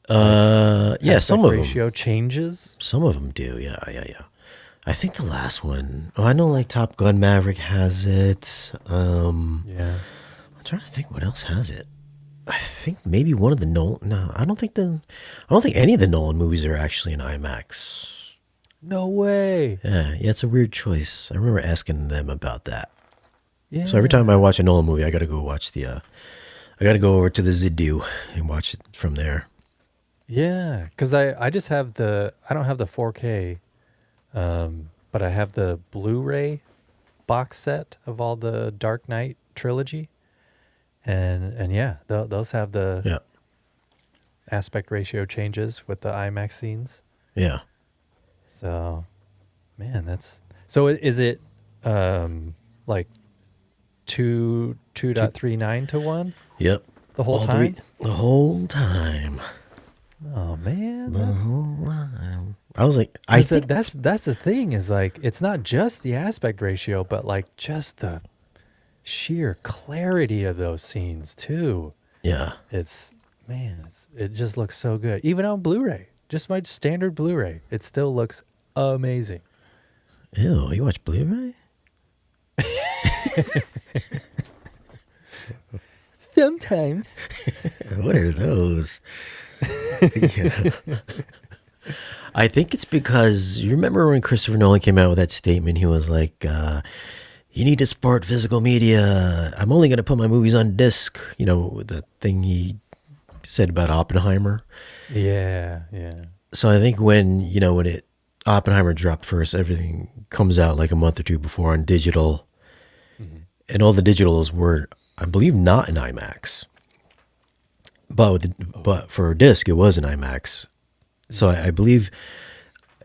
Yeah, some Aspect of them. ratio changes? Some of them do. Yeah, yeah, yeah. I think the last one. Oh, I know, like Top Gun Maverick has it. Yeah. I'm trying to think what else has it. I think maybe one of the Nolan. No, I don't think the. I don't think any of the Nolan movies are actually in IMAX. No way. Yeah, yeah, it's a weird choice. I remember asking them about that. Yeah. So every time I watch a Nolan movie, I got to go watch the. I got to go over to the Zidu and watch it from there. Yeah, because I just have I don't have the 4K, but I have the Blu-ray box set of all the Dark Knight trilogy, and yeah, those have the Yeah, aspect ratio changes with the IMAX scenes. yeah, So, man, so is it like 2.39 to 1 yep. the whole All time? the whole time. Oh man, The whole time. I was like, I 'cause think that's the thing, is like it's not just the aspect ratio, but like just the sheer clarity of those scenes too. yeah. It's it just looks so good. Even on Blu-ray, just my standard Blu-ray, it still looks amazing. Ew, you watch Blu-ray? Sometimes. What are those? Yeah. I think it's because you remember when Christopher Nolan came out with that statement. He was like, "You need to support physical media. I'm only going to put my movies on disc." You know, the thing he said about Oppenheimer. Yeah, yeah. So I think when Oppenheimer dropped first, everything comes out like a month or two before on digital, and all the digitals were, I believe, not in IMAX. But for disc, it was in IMAX. So I believe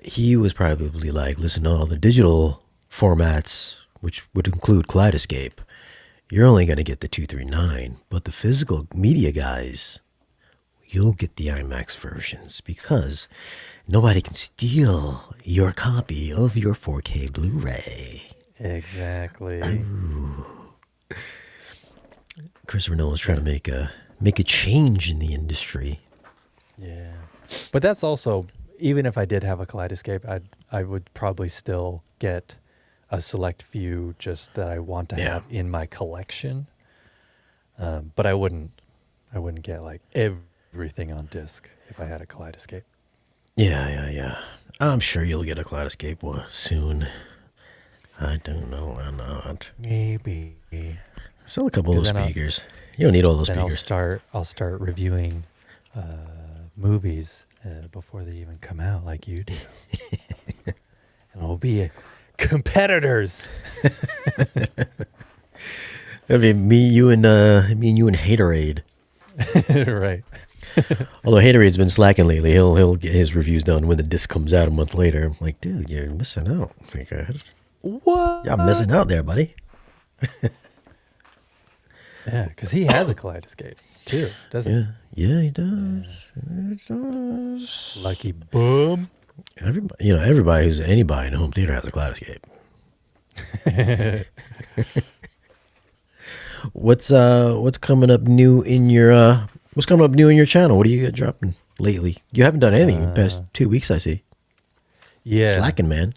he was probably like, listen, all the digital formats, which would include Kaleidoscape, you're only going to get the 239. But the physical media guys, you'll get the IMAX versions because nobody can steal your copy of your 4K Blu-ray. Exactly. Christopher Nolan's trying to make a change in the industry. Yeah. But that's also, even if I did have a Kaleidoscape, I would probably still get a select few just that I want to have in my collection. But I wouldn't get like everything on disc if I had a Kaleidoscape. Yeah. I'm sure you'll get a Kaleidoscape soon. I don't know why not. Maybe. Sell a couple of those 'Cause then you don't need all those Then speakers. I'll start reviewing movies before they even come out, like you do, and we'll be competitors. I mean, me, you, and Haterade. Right. Although Haterade's been slacking lately, he'll get his reviews done when the disc comes out a month later. I'm like, dude, you're missing out. Like, What? you're missing out there, buddy. Yeah, because he has a Kaleidoscape too, doesn't Yeah, he does. He does. he? Lucky bum. Everybody who's anybody in a home theater has a Kaleidoscape. What's coming up new in your channel? What are you dropping lately? You haven't done anything in the past 2 weeks, I see. Yeah. Slacking, man.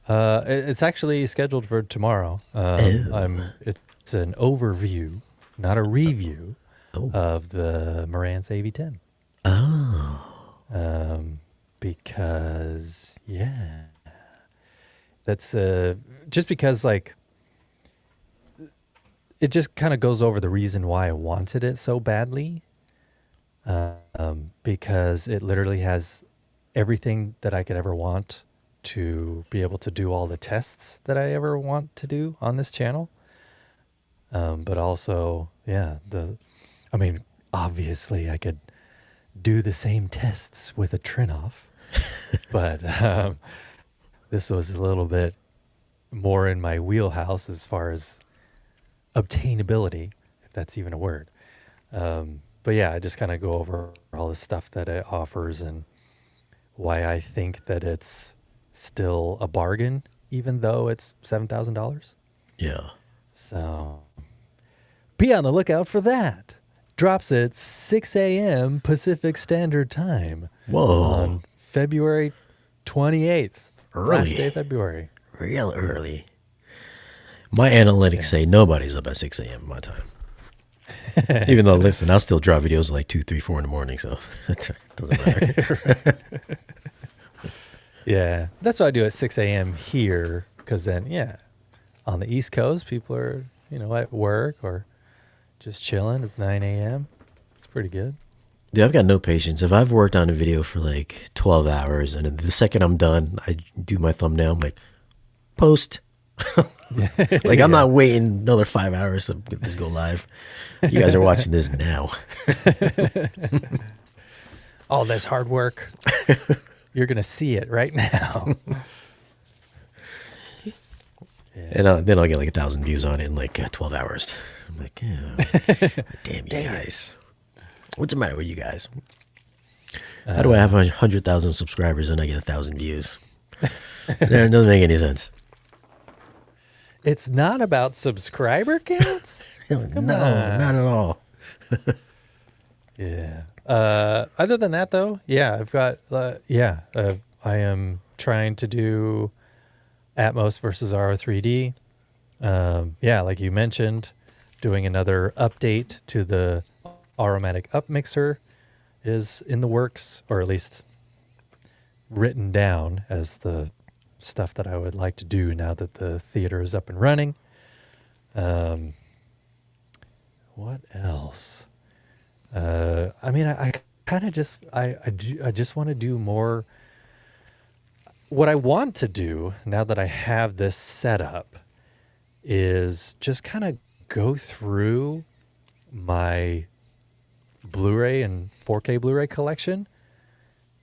It's actually scheduled for tomorrow. It's an overview, not a review, Oh. of the Marantz AV10. Oh. Because yeah, that's just because like it just kind of goes over the reason why I wanted it so badly. Because it literally has everything that I could ever want to be able to do all the tests that I ever want to do on this channel. But also, yeah, obviously I could do the same tests with a Trinoff, but this was a little bit more in my wheelhouse as far as obtainability, if that's even a word. But yeah, I just kind of go over all the stuff that it offers and why I think that it's still a bargain, even though it's $7,000. Yeah. So be on the lookout for that. Drops at 6 a.m. Pacific Standard Time. Whoa. On February 28th. Early. Last day of February. Real early. My analytics say nobody's up at 6 a.m. my time. Even though, listen, I'll still draw videos like 2, 3, 4 in the morning, so it doesn't matter. Yeah. That's what I do at 6 a.m. here, because then, yeah, on the East Coast, people are, at work or just chilling. It's 9 a.m. It's pretty good. Dude, I've got no patience. If I've worked on a video for like 12 hours and then the second I'm done, I do my thumbnail, I'm like, post. Like, I'm not waiting another 5 hours to get this go live. You guys are watching this now. All this hard work. You're going to see it right now. And then I'll get like 1,000 views on it in like 12 hours. I'm like, yeah, damn you guys. What's the matter with you guys? How do I have 100,000 subscribers and I get 1,000 views? It doesn't make any sense. It's not about subscriber counts? No, not at all. Yeah. Other than that, though, yeah, I've got, I am trying to do Atmos versus RO3D. Yeah, like you mentioned, doing another update to the Aromatic Up Mixer is in the works, or at least written down as the stuff that I would like to do now that the theater is up and running. What else? I kind of just I just want to do more. What I want to do now that I have this set up is just kind of go through my Blu-ray and 4K Blu-ray collection,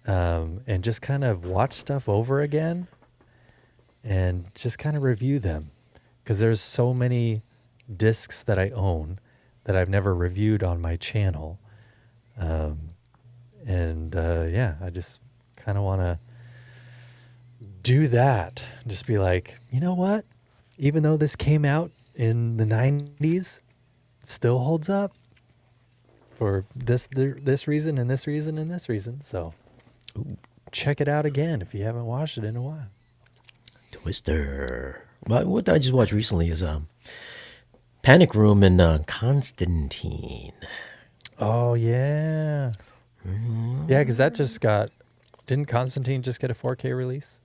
and just kind of watch stuff over again and just kind of review them, because there's so many discs that I own that I've never reviewed on my channel. Yeah, I just kind of want to do that. Just be like, you know what? Even though this came out in the 90s, it still holds up for this reason and this reason and this reason. So check it out again if you haven't watched it in a while. Twister. Well, what I just watched recently is Panic Room and Constantine. Oh, yeah. Mm-hmm. Yeah, because that just didn't Constantine just get a 4K release?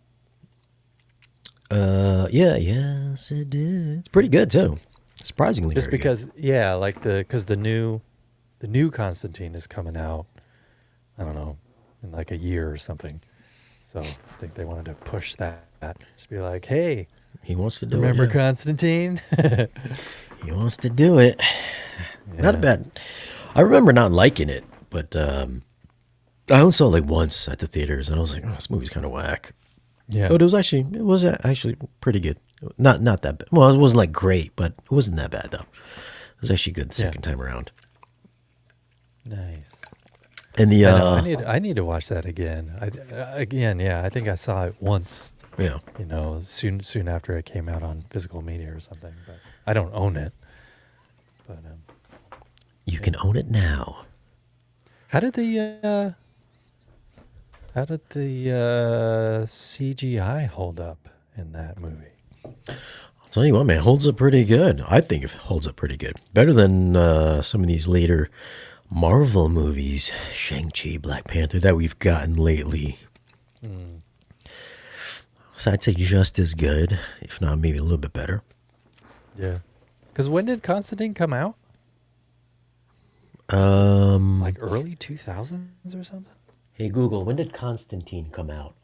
Yes, it did. It's pretty good too. Surprisingly, Just very because, good. yeah, like the new Constantine is coming out, I don't know, in like a year or something. So I think they wanted to push that. Just be like, hey, He wants to do remember it. Yeah. Constantine? He wants to do it. Yeah. Not bad. I remember not liking it, but I only saw it like once at the theaters, and I was like, oh, this movie's kind of whack. Yeah. But it was actually pretty good. Not that bad. Well, it wasn't like great, but it wasn't that bad though. It was actually good the second time around. Nice. And the I know. I need to watch that again. Again, yeah. I think I saw it once. yeah, Soon after it came out on physical media or something. But I don't own it. But you can own it now. how did the CGI hold up in that movie? I'll tell you what, man, holds up pretty good. I think it holds up pretty good. Better than some of these later Marvel movies, Shang-Chi, Black Panther, that we've gotten lately. So I'd say just as good, if not maybe a little bit better. Yeah. Because when did Constantine come out? Like early 2000s or something? Hey Google, when did Constantine come out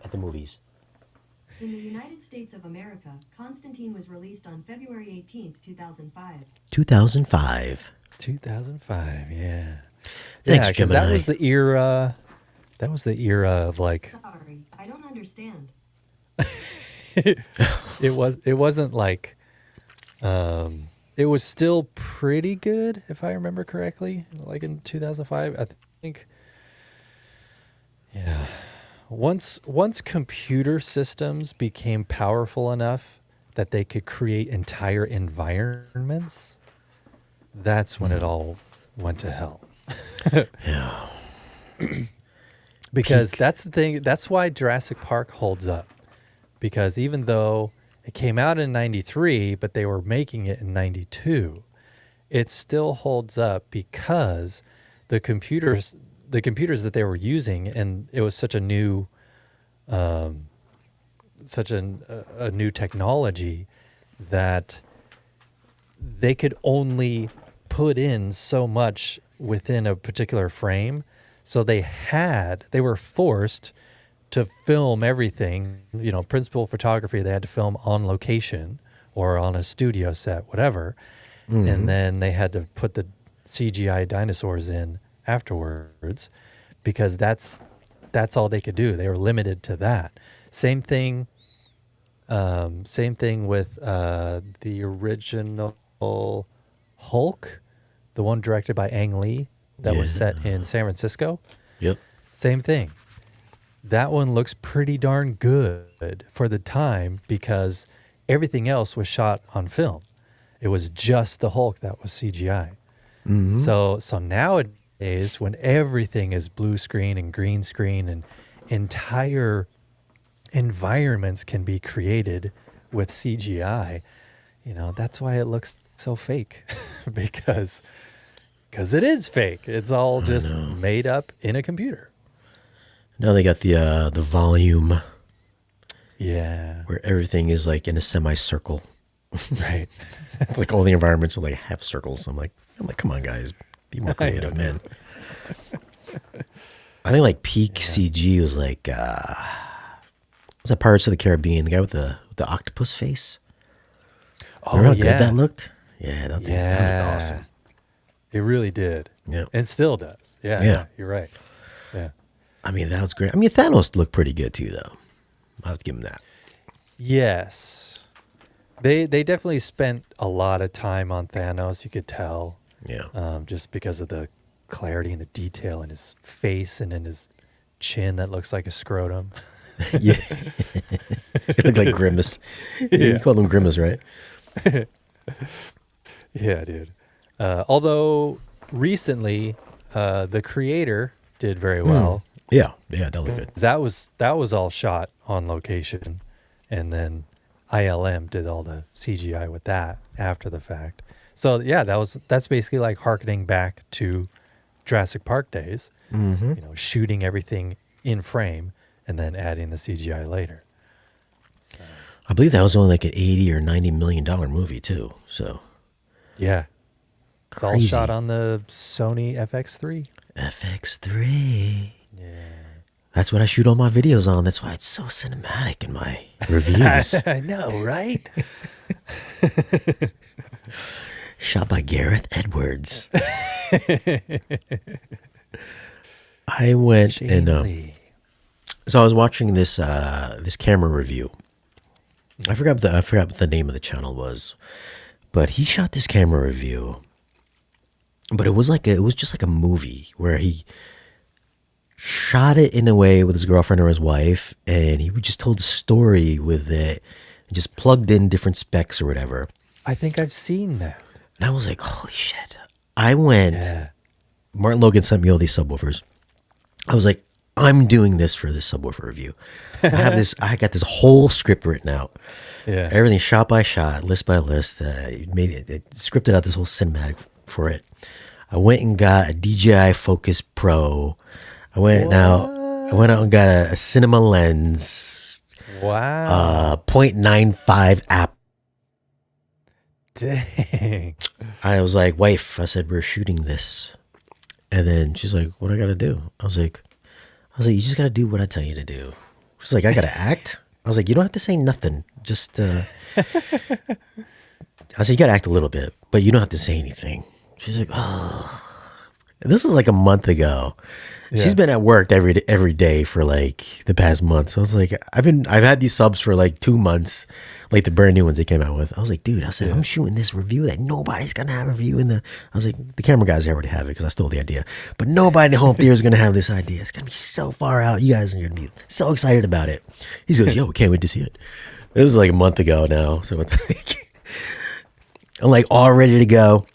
at the movies? In the United States of America, Constantine was released on February 18th, 2005. 2005. 2005, yeah. Thanks, Yeah, because that Gemini. was the era. That was the era of like Sorry, I don't understand. it wasn't like it was still pretty good if I remember correctly, like in 2005. I think yeah. Once computer systems became powerful enough that they could create entire environments, that's when it all went to hell. Yeah. Because Peak. that's the thing. That's why Jurassic Park holds up. Because even though it came out in 93, but they were making it in 92, it still holds up because the computers that they were using, and it was such a new a new technology that they could only put in so much within a particular frame. So they were forced to film everything, principal photography. They had to film on location or on a studio set, whatever. And then they had to put the CGI dinosaurs in afterwards because that's all they could do. They were limited to that. Same thing with the original Hulk, the one directed by Ang Lee that was set in San Francisco. Yep. Same thing. That one looks pretty darn good for the time because everything else was shot on film. It was just the Hulk that was CGI. So nowadays, when everything is blue screen and green screen and entire environments can be created with CGI, that's why it looks so fake because it is fake. It's all just made up in a computer. Now they got the volume Yeah. where everything is like in a semicircle. Right. It's like all the environments are like half circles. I'm like, come on, guys, be more creative, man. I think like peak CG was like, was that Pirates of the Caribbean? The guy with the octopus face. Remember how good that looked? Yeah, that looked awesome. It really did. Yeah. And still does. Yeah. You're right. Yeah. I mean, that was great. I mean, Thanos looked pretty good too, though. I'll have to give him that. Yes. They definitely spent a lot of time on Thanos, you could tell. Yeah. Just because of the clarity and the detail in his face and in his chin that looks like a scrotum. Yeah. It looked like Grimace. You called him Grimace, right? Yeah, dude. Although recently, the creator did very well. Yeah, that looked good. That was all shot on location, and then ILM did all the CGI with that after the fact. So yeah, that's basically like harkening back to Jurassic Park days. Shooting everything in frame and then adding the CGI later. So. I believe that was only like an $80 or $90 million movie too. So yeah, it's all Crazy. shot on the Sony FX3. FX3. Yeah. That's what I shoot all my videos on. That's why it's so cinematic in my reviews. I know, right? Shot by Gareth Edwards. I went and so I was watching this camera review. I forgot what the name of the channel was, but he shot this camera review, but it was just like a movie where he shot it in a way with his girlfriend or his wife, and he just told a story with it, and just plugged in different specs or whatever. I think I've seen that. And I was like, holy shit! I went. Yeah. Martin Logan sent me all these subwoofers. I was like, I'm doing this for this subwoofer review. I got this whole script written out. Yeah. Everything shot by shot, list by list. It scripted out this whole cinematic for it. I went and got a DJI Focus Pro. I went out and got a cinema lens, Wow. 0.95 app. Dang. I was like, wife, I said, we're shooting this. And then she's like, what I got to do? I was like, you just got to do what I tell you to do. She's like, I got to act? I was like, you don't have to say nothing. Just, I said, you got to act a little bit, but you don't have to say anything. She's like, oh. And this was like a month ago. Yeah. She's been at work every day for like the past month. So I was like, I've had these subs for like 2 months, like the brand new ones they came out with. I was like, dude, I said, I'm shooting this review that nobody's going to have a review in the, I was like, the camera guys already have it because I stole the idea, but nobody in the home theater is going to have this idea. It's going to be so far out. You guys are going to be so excited about it. He goes, yo, can't wait to see it. This was like a month ago now. So it's like, I'm like all ready to go.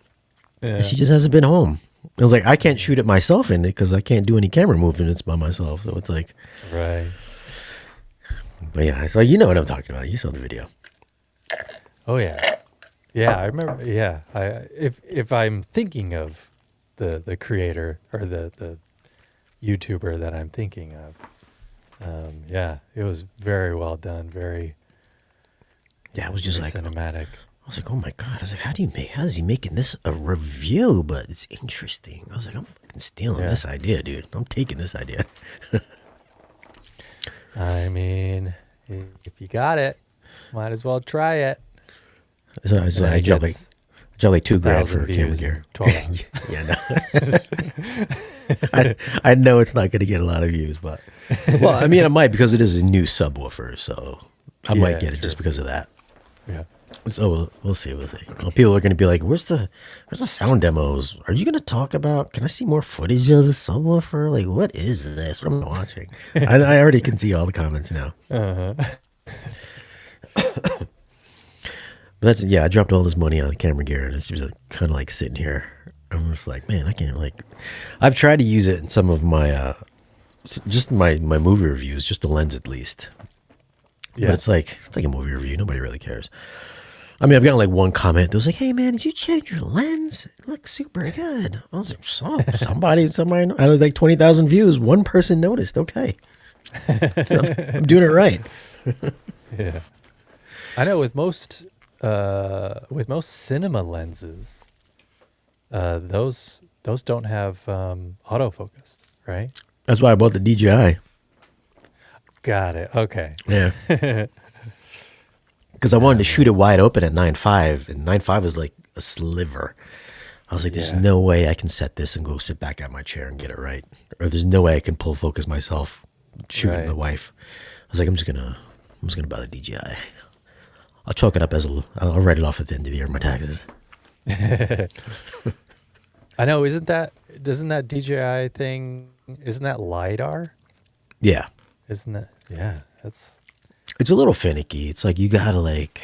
Yeah. And she just hasn't been home. I was like, I can't shoot it myself in it because I can't do any camera movements by myself. So it's like, Right. but yeah, so you know what I'm talking about. You saw the video. Oh yeah. Yeah, I remember. Yeah, if I'm thinking of the creator or the YouTuber that I'm thinking of, yeah, it was very well done. Very. Yeah, it was just very like cinematic. I was like, oh my god! I was like, how is he making this a review? But it's interesting. I was like, I'm fucking stealing this idea, dude. I'm taking this idea. I mean, if you got it, might as well try it. So I was like, I dropped like $2,000 for 1,000 camera views in gear. 12 hours. Yeah, no. I know it's not going to get a lot of views, but well, I mean, I might because it is a new subwoofer, so I might get it true. just because of that. Yeah. So we'll see. Well, people are going to be like, "Where's the sound demos? Are you going to talk about? Can I see more footage of the subwoofer? Like, what is this? What am I watching?" I already can see all the comments now. But I dropped all this money on camera gear, and it's just kind of like sitting here. I'm just like, man, I can't like. I've tried to use it in some of my just my movie reviews, just the lens at least. Yeah. But it's like a movie review. Nobody really cares. I mean, I've gotten like one comment that was like, "Hey man, did you change your lens? It looks super good." I was like, somebody out of like 20,000 views, one person noticed. Okay, I'm doing it right. Yeah. I know with most cinema lenses, those don't have autofocus, right? That's why I bought the DJI. Got it. Okay. Yeah. Because I wanted to shoot it wide open at 9.5, and 9.5 was like a sliver. I was like, there's no way I can set this and go sit back at my chair and get it right. Or there's no way I can pull focus myself shooting the wife. I was like, I'm just gonna buy the DJI. I'll chalk it up I'll write it off at the end of the year, my taxes. I know, doesn't that DJI thing, isn't that LiDAR? Yeah. Isn't that, that's. It's a little finicky. It's like you gotta like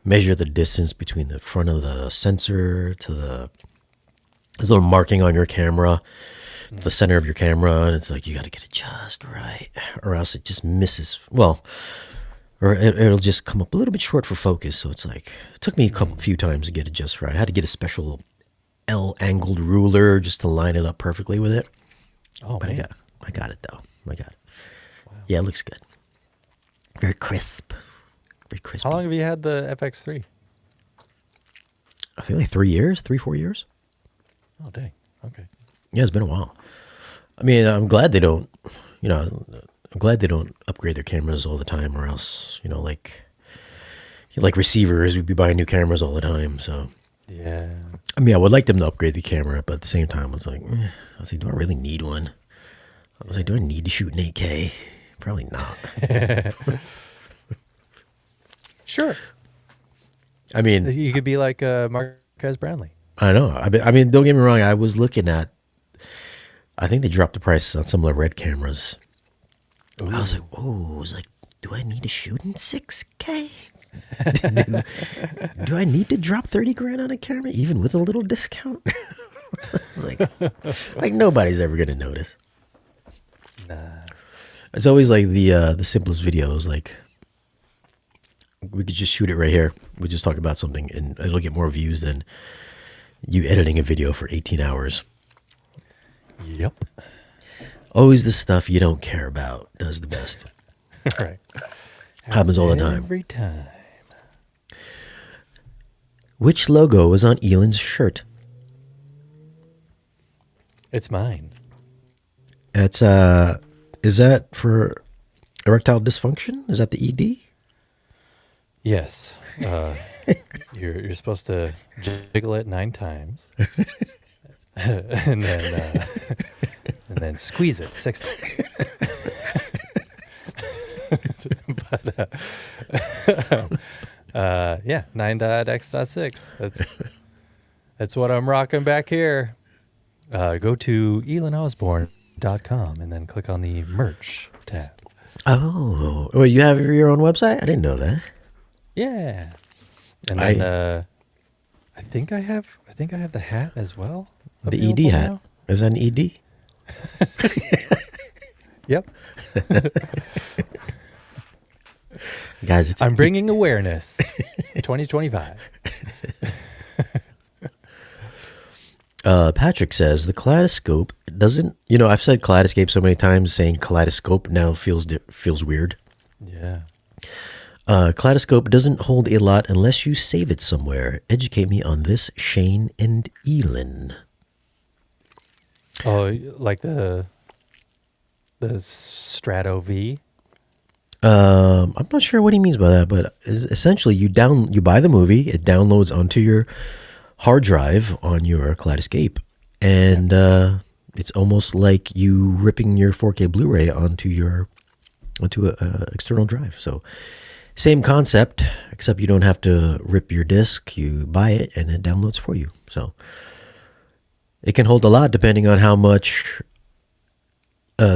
measure the distance between the front of the sensor to there's a little marking on your camera, the center of your camera, and it's like you gotta get it just right, or else it just misses. Well, or it'll just come up a little bit short for focus. So it's like it took me a few times to get it just right. I had to get a special L-angled ruler just to line it up perfectly with it. Oh, but man. I got it though. I got it. Wow. Yeah, it looks good. Very crisp. Very crispy. How long have you had the FX3? I think like 3 years, 4 years. Oh, dang. Okay. Yeah, it's been a while. I mean, I'm glad they don't, upgrade their cameras all the time, or else, like receivers, we'd be buying new cameras all the time. So, yeah. I mean, I would like them to upgrade the camera, but at the same time, I was like, I was like, do I really need one? I was like, do I need to shoot in 8K? Probably not. Sure. I mean, You could be like Marquez Brownlee. I know. I mean, don't get me wrong. I was looking at. I think they dropped the price on some of the Red cameras. I was like, oh, I was like, do I need to shoot in 6K? do I need to drop 30 grand on a camera, even with a little discount? It's like nobody's ever gonna notice. Nah. It's always like the simplest videos. Like we could just shoot it right here. We just talk about something, and it'll get more views than you editing a video for 18 hours. Yep. Always the stuff you don't care about does the best. Right. Happens all the time. Every time. Which logo is on Ealan's shirt? It's mine. It's is that for erectile dysfunction? Is that the ED? Yes. You're supposed to jiggle it 9 times. and then squeeze it 6 times. Yeah, 9.x.6. That's what I'm rocking back here. Go to EalanOsborne.com and then click on the merch tab. Oh, well, you have your own website? I didn't know that. Yeah. And then I think I have the hat as well. The ED available hat. now. Is that an ED? Yep. Guys, I'm bringing awareness. 2025. Patrick says the kaleidoscope doesn't. I've said kaleidoscope so many times. Saying kaleidoscope now feels weird. Yeah. Kaleidoscope doesn't hold a lot unless you save it somewhere. Educate me on this, Shane and Ealan. Oh, like the Strato V. I'm not sure what he means by that, but essentially you buy the movie, it downloads onto your hard drive on your Kaleidoscape, and it's almost like you ripping your 4K Blu-ray onto a external drive. So same concept, except you don't have to rip your disc. You buy it and it downloads for you. So it can hold a lot depending on how much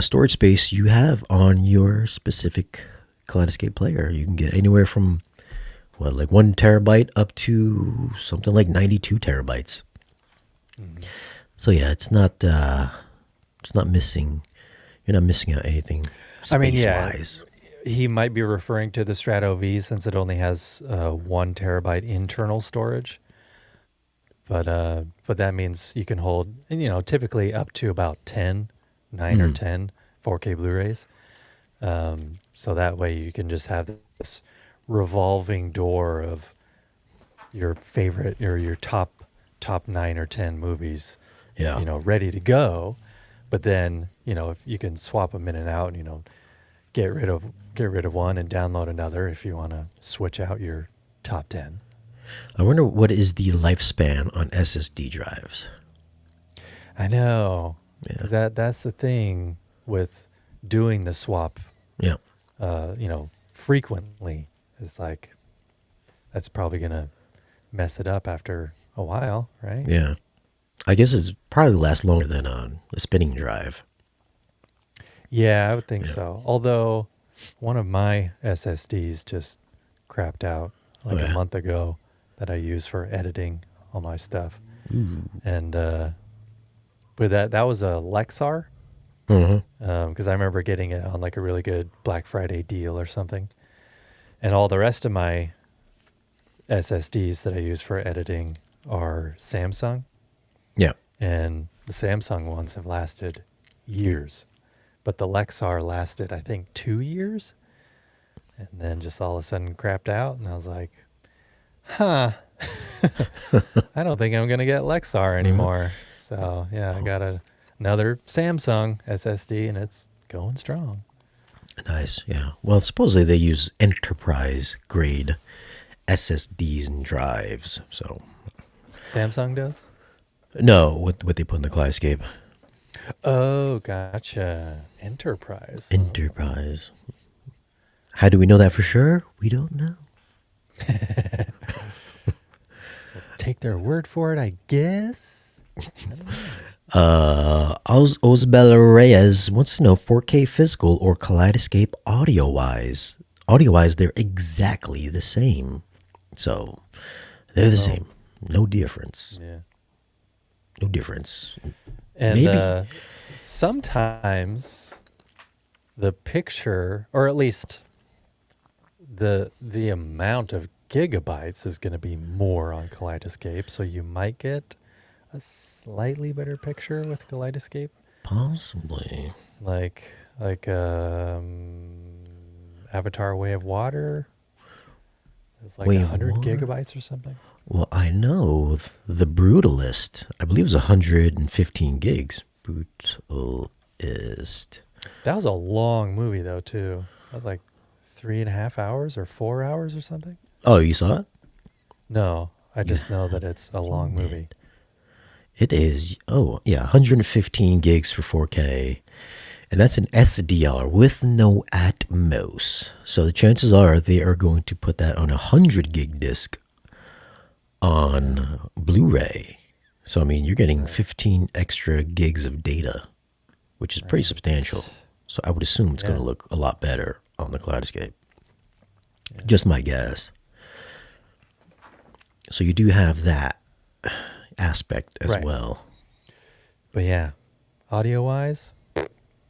storage space you have on your specific Kaleidoscape player. You can get anywhere from 1 terabyte up to something like 92 terabytes. Mm-hmm. So yeah, it's not missing. You're not missing out anything space-wise. He might be referring to the Strato V since it only has 1 terabyte internal storage. But that means you can hold, typically up to about 9 or 10 4K Blu-rays. So that way you can just have this revolving door of your favorite or your top 9 or 10 movies, ready to go. But then, if you can swap them in and out, get rid of one and download another if you want to switch out your top 10. I wonder what is the lifespan on SSD drives. I know. Yeah. That's the thing with doing the swap. Yeah. Frequently. It's like that's probably gonna mess it up after a while, right? Yeah. I guess it's probably last longer than a spinning drive. Yeah, I would think so. Although one of my SSDs just crapped out a month ago that I use for editing all my stuff. Ooh. And with that was a Lexar. Mm-hmm. Because I remember getting it on like a really good Black Friday deal or something. And all the rest of my SSDs that I use for editing are Samsung. Yeah. And the Samsung ones have lasted years. But the Lexar lasted, I think, 2 years. And then just all of a sudden crapped out. And I was like, I don't think I'm going to get Lexar anymore. So, yeah, I got another Samsung SSD, and it's going strong. Nice, yeah. Well, supposedly they use enterprise-grade SSDs and drives, so... Samsung does? No, what they put in the Kaleidoscape. Oh, gotcha. Enterprise. Enterprise. How do we know that for sure? We don't know. take their word for it, I guess. Osbella Reyes wants to know 4K physical or kaleidoscope audio-wise. Audio-wise, they're exactly the same. So, they're the same. No difference. Yeah. No difference. And Maybe. sometimes the picture, or at least the amount of gigabytes is going to be more on Kaleidoscape, so you might get a slightly better picture with Kaleidoscape. Possibly. Like Avatar Way of Water. It's like Way of 100 Water? gigabytes or something. Well, I know the Brutalist, I believe it was 115 gigs. Brutalist. That was a long movie though too. That was like 3.5 hours or 4 hours or something. Oh, you saw it? No, I just know that it's a long movie. It is. Oh, yeah, 115 gigs for 4K. And that's an SDR with no Atmos. So the chances are they are going to put that on a 100 gig disc on Blu-ray. So, I mean, you're getting 15 extra gigs of data, which is pretty substantial. So I would assume it's going to look a lot better on the Kaleidoscape. Yeah. Just my guess. So you do have that aspect as well. But yeah, audio-wise,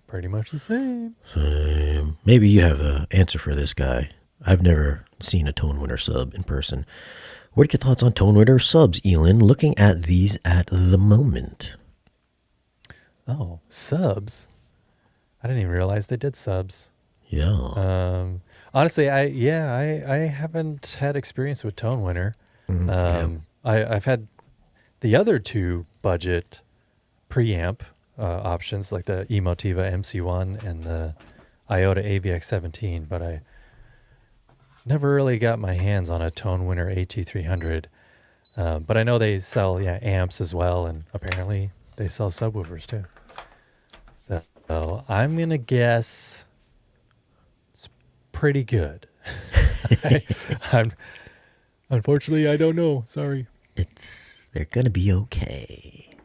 pretty much the same. Maybe you have an answer for this guy. I've never seen a Tone Winner sub in person. What are your thoughts on Tone Winner subs, Ealan, looking at these at the moment? Oh, subs? I didn't even realize they did subs. Yeah. Honestly, I haven't had experience with Tone Winner. I've had the other two budget preamp options, like the Emotiva MC1 and the Iota AVX17, but I never really got my hands on a Tone Winner AT300. But I know they sell amps as well, and apparently they sell subwoofers too. So I'm going to guess it's pretty good. Unfortunately, I don't know. Sorry. They're going to be okay.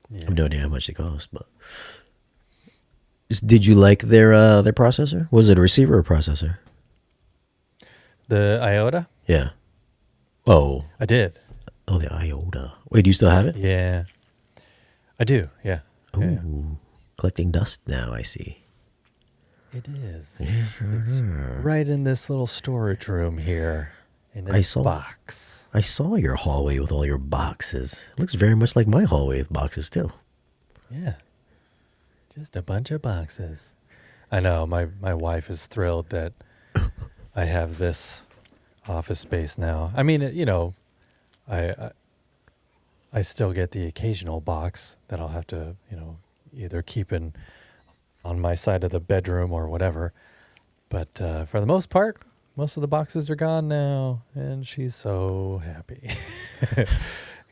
Yeah. I have no idea how much they cost, but did you like their processor? Was it a receiver or processor? The Iota? Yeah. Oh. I did. Oh, the Iota. Wait, do you still have it? Yeah. I do, yeah. Ooh. Yeah. Collecting dust now, I see. It is. It's right in this little storage room here. In this box. I saw your hallway with all your boxes. It looks very much like my hallway with boxes, too. Yeah. Just a bunch of boxes. I know. My wife is thrilled that I have this office space now. I mean, I still get the occasional box that I'll have to, either keep on my side of the bedroom or whatever. But for the most part, most of the boxes are gone now, and she's so happy.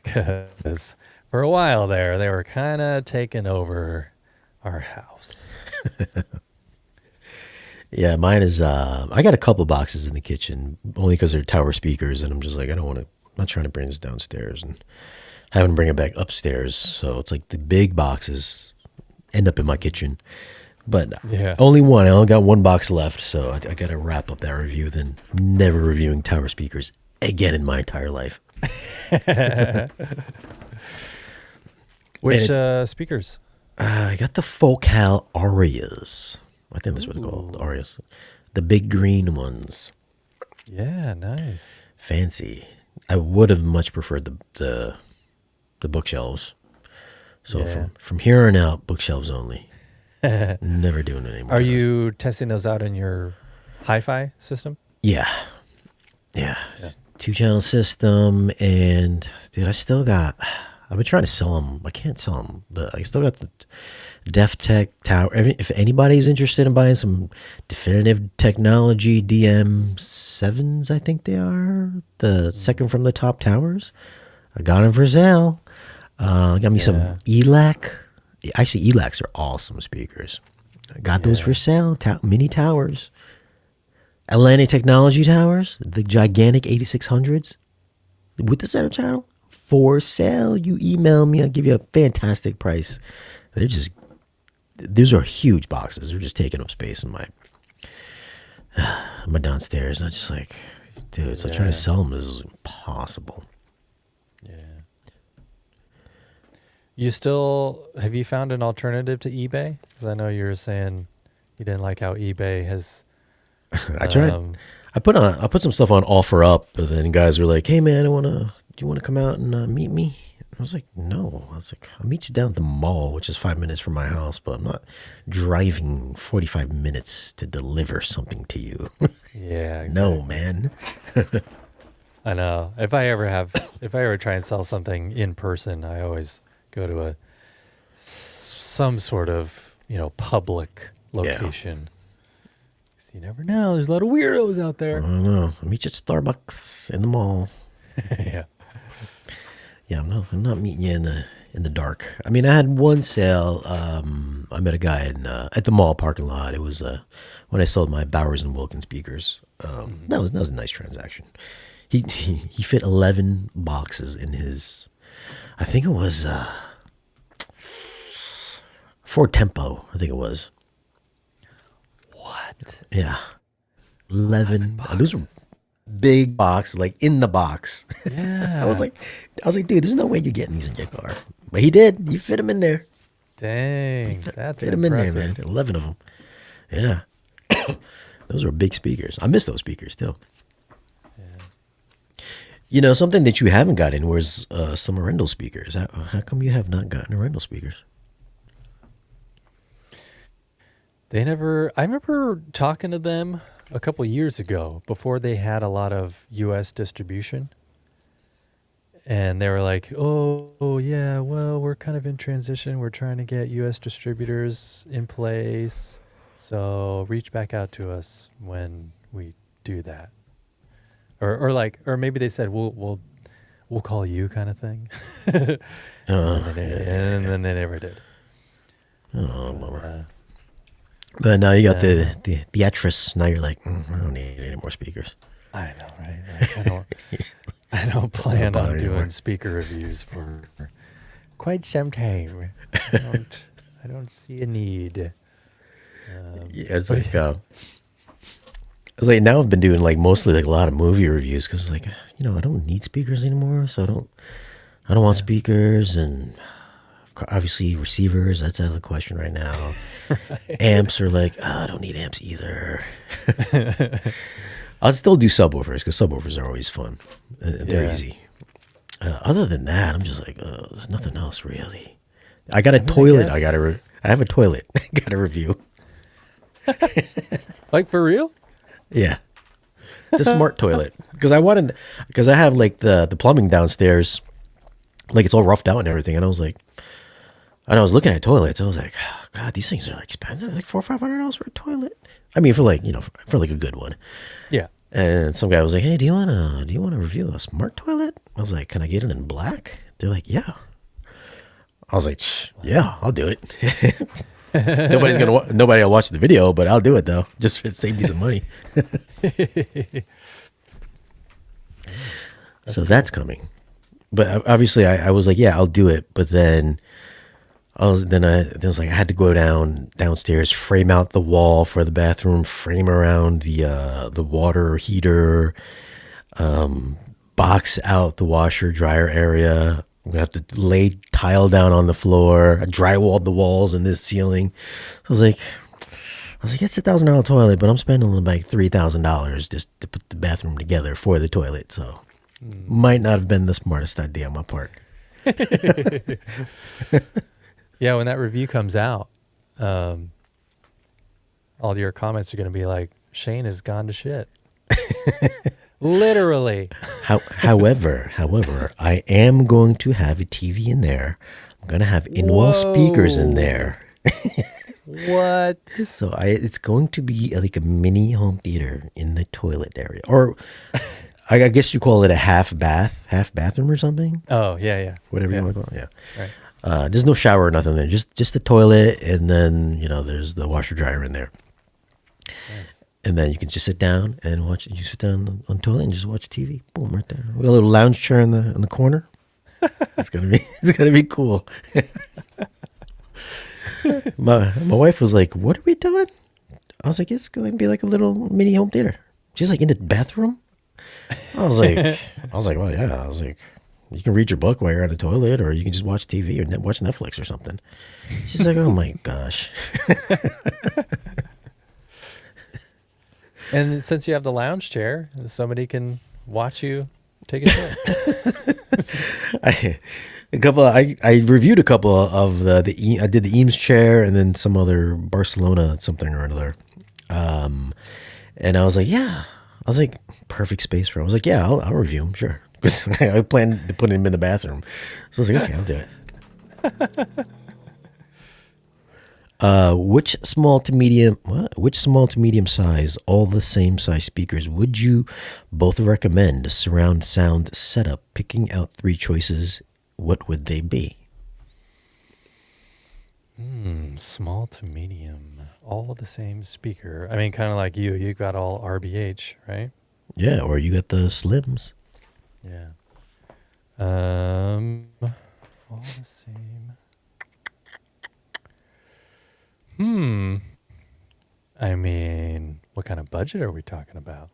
Because for a while there, they were kind of taking over our house. Yeah, mine is, I got a couple boxes in the kitchen, only because they're tower speakers, and I'm just like, I'm not trying to bring this downstairs, and having to bring it back upstairs. So it's like the big boxes end up in my kitchen. But only one. I only got one box left, so I got to wrap up that review, then never reviewing tower speakers again in my entire life. Which speakers? I got the Focal Arias. I think that's what they're called, Arias. The big green ones. Yeah, nice. Fancy. I would have much preferred the bookshelves. So from here on out, bookshelves only. Never doing it anymore. Are you testing those out in your hi-fi system? Yeah. 2-channel system, and dude, I've been trying to sell them. I can't sell them, but I still got the DefTech tower. If anybody's interested in buying some Definitive Technology DM7s, I think they are, the second from the top towers, I got them for sale. Got me some ELAC. Actually, ELACs are awesome speakers. I got those for sale. Mini towers. Atlantic Technology towers. The gigantic 8600s. With the center channel. for sale, you email me. I'll give you a fantastic price. These are huge boxes. They're just taking up space in my downstairs. And I'm just like, dude, so trying to sell them is impossible. Yeah. Have you found an alternative to eBay? Because I know you were saying you didn't like how eBay has. I tried. I put some stuff on OfferUp, and then guys were like, "Hey man, do you want to come out and meet me?" I was like, "No." I was like, "I'll meet you down at the mall, which is 5 minutes from my house, but I'm not driving 45 minutes to deliver something to you." Yeah. Exactly. No, man. I know. If I ever try and sell something in person, I always go to some sort of public location. You never know. There's a lot of weirdos out there. I don't know. I'll meet you at Starbucks in the mall. Yeah. Yeah, I'm not meeting you in the dark. I mean, I had one sale. I met a guy at the mall parking lot. It was when I sold my Bowers and Wilkins speakers. That was a nice transaction. He fit 11 boxes in his. I think it was Ford Tempo. I think it was. What? Yeah, 11. Those were big boxes, like in the box. Yeah. I was like, dude, there's no way you're getting these in your car. But he did. He fit them in there. Dang, that's fit them in impressive. there, man. 11 of them. Yeah. Those were big speakers. I miss those speakers still. Yeah. Something that you haven't gotten was some Arendelle speakers. How come you have not gotten Arendelle speakers? I remember talking to them a couple years ago before they had a lot of U.S. distribution. And they were like, oh, yeah, well, we're kind of in transition. We're trying to get U.S. distributors in place. So reach back out to us when we do that. Or maybe they said, we'll call you kind of thing. And then they never did. Oh, bummer. But now you got the Etris. Now you're like, I don't need any more speakers. I know, right? Like, I don't plan on doing speaker reviews for quite some time. I don't see a need. Yeah, it's like now I've been doing like mostly like a lot of movie reviews because like I don't need speakers anymore, so I don't want speakers, and obviously receivers, that's out of the question right now. Right. Amps are like, I don't need amps either. I'll still do subwoofers because subwoofers are always fun. They're easy. Other than that, I'm just like, there's nothing else really. I got a toilet. I have a toilet. I got a review. Like for real? Yeah. It's a smart toilet because I have like the plumbing downstairs, like it's all roughed out and everything. And I was like, and I was looking at toilets. I was like, oh, God, these things are like expensive, like $400 or $500 for a toilet. I mean, for like for like a good one. Yeah. And some guy was like, hey, do you want to review a smart toilet? I was like, can I get it in black? They're like, yeah. I was like, yeah, I'll do it. Nobody will watch the video, but I'll do it though. Just to save me some money. That's coming. But obviously I was like, yeah, I'll do it. But then I was like, I had to go downstairs, frame out the wall for the bathroom, frame around the water heater, box out the washer dryer area. I'm gonna have to lay tile down on the floor. I drywalled the walls and this ceiling. So I was like, it's $1,000 toilet, but I'm spending like $3,000 just to put the bathroom together for the toilet. So might not have been the smartest idea on my part. Yeah, when that review comes out, all your comments are going to be like, Shane has gone to shit. Literally. However, I am going to have a TV in there. I'm going to have in-wall speakers in there. What? So it's going to be like a mini home theater in the toilet area. Or I guess you call it a half bathroom or something. Oh, yeah. Whatever you want to call it, yeah. Right. There's no shower or nothing there. Just the toilet, and then, there's the washer dryer in there. Nice. And then you can just sit down and watch. You sit down on the toilet and just watch TV. Boom, right there. We got a little lounge chair in the corner. It's gonna be cool. My wife was like, "What are we doing?" I was like, "It's going to be like a little mini home theater." She's like, "In the bathroom?" Well, yeah. I was like, "You can read your book while you're on the toilet, or you can just watch TV or watch Netflix or something." She's like, "Oh my gosh." And since you have the lounge chair, somebody can watch you take a shit. I reviewed a couple of I did the Eames chair and then some other Barcelona something or another. And I was like, yeah. I was like, perfect space for him. I was like, yeah, I'll review them, sure. Because I planned to put him in the bathroom. So I was like, okay, I'll do it. Which small to medium size, all the same size speakers would you both recommend? A surround sound setup. Picking out 3 choices, what would they be? Small to medium, all the same speaker. I mean, kind of like you got all RBH, right? Yeah, or you got the slims. Yeah. All the same. I mean, what kind of budget are we talking about?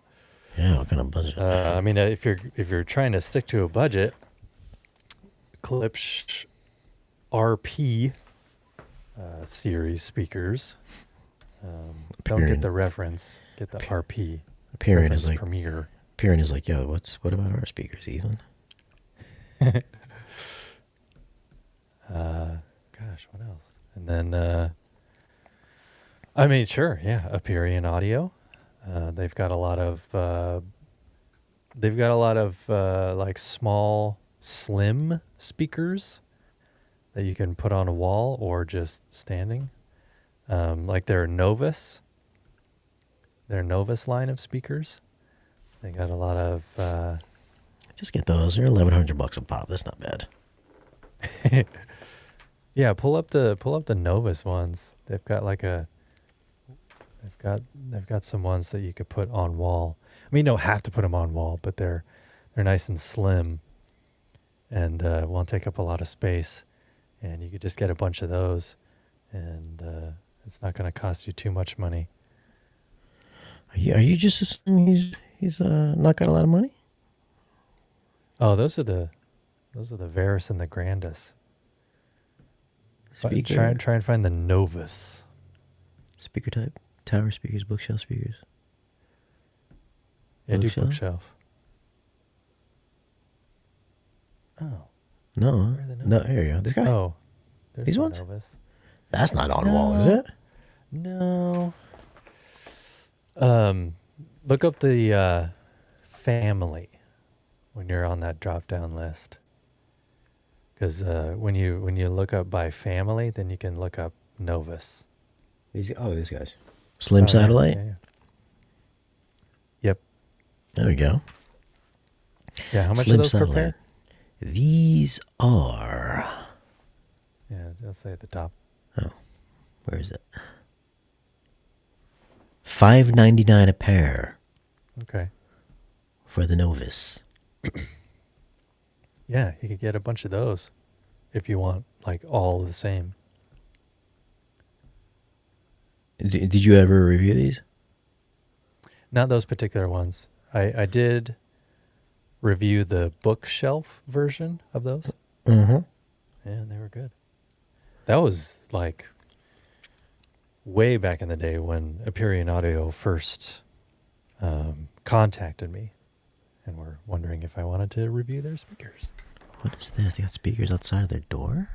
Yeah, what kind of budget? I mean, if you're trying to stick to a budget, Klipsch RP series speakers. Don't get the reference. Get the RP. Appearing is like Premiere. Appearing is like, yo, what about our speakers, Ealan? Gosh, what else? And then, I mean, sure, yeah, Aperion Audio. They've got a lot of like small, slim speakers that you can put on a wall or just standing. Like their Novus line of speakers. They got a lot of. Just get those. They're $1,100 a pop. That's not bad. Yeah, pull up the Novus ones. They've got they've got some ones that you could put on wall. I mean, you don't have to put them on wall, but they're nice and slim, and won't take up a lot of space. And you could just get a bunch of those, and it's not going to cost you too much money. Are you just assuming he's not got a lot of money? Oh, those are the Varus and the Grandis. Speaker. Try and find the Novus. Speaker type. Tower speakers, bookshelf speakers. Yeah, do Bookshelf? bookshelf. Oh. No. Where are the No, Novus? here you go. This guy. Oh. There's These some ones? Novus. That's not on wall, is it? No. Look up the family when you're on that drop-down list. Because when you look up by family, then you can look up Novus. These guys. Slim satellite. Yeah. Yep. There we go. Yeah. How much Slim are those per satellite. pair? These are. Yeah, I'll say at the top. Oh, where is it? $5.99 a pair Okay. for the Novus. Yeah, you could get a bunch of those if you want, like all the same. Did you ever review these? Not those particular ones. I did review the bookshelf version of those. Mm-hmm. Yeah, they were good. That was like way back in the day when Aperion Audio first contacted me and were wondering if I wanted to review their speakers. What is this? They got speakers outside of their door?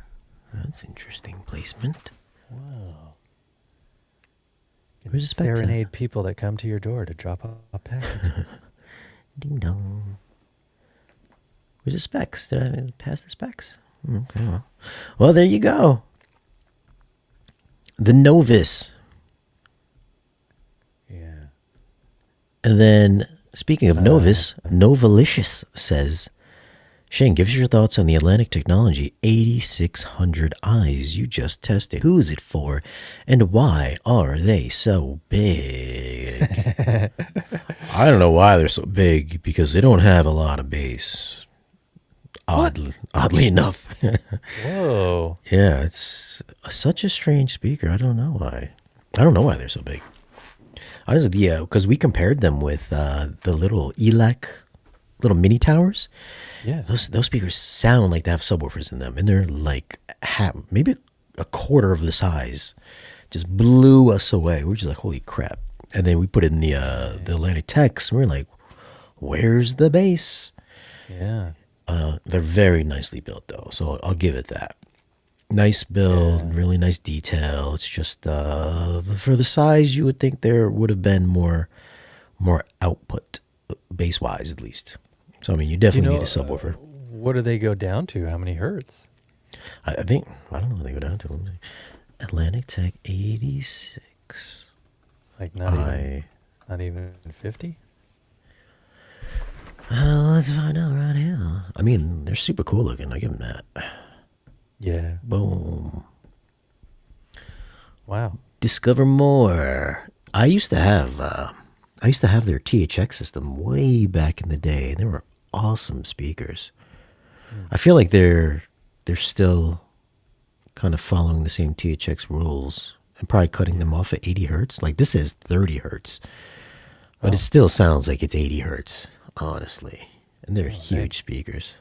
That's interesting placement. Wow. Where's the specs at? Serenade people that come to your door to drop off packages. Ding dong. Where's the specs? Did I pass the specs? Okay. Well, there you go. The Novus. Yeah. And then, speaking of Novus, Novalicious says, Shane, give us your thoughts on the Atlantic Technology 8600 eyes you just tested. Who is it for, and why are they so big? I don't know why they're so big, because they don't have a lot of bass. Oddly enough. Whoa. Yeah, it's such a strange speaker. I don't know why. I don't know why they're so big. Honestly, yeah, because we compared them with the little Ealan little mini towers. Yeah. Those speakers sound like they have subwoofers in them, and they're like maybe a quarter of the size. Just blew us away. We're just like, holy crap! And then we put in the Atlantic Techs, and we're like, where's the bass? Yeah. They're very nicely built, though, so I'll give it that. Nice build, really nice detail. It's just for the size, you would think there would have been more output, bass wise at least. So I mean, you definitely need a subwoofer. What do they go down to? How many hertz? I think I don't know what they go down to. Atlantic Tech 86. Like not even 50? Let's find out right here. I mean, they're super cool looking. I give them that. Yeah. Boom. Wow. Discover more. I used to have their THX system way back in the day. They were awesome speakers. I feel like they're still kind of following the same THX rules and probably cutting them off at 80 hertz. Like this is 30 hertz, but it still sounds like it's 80 hertz, honestly. And they're huge speakers.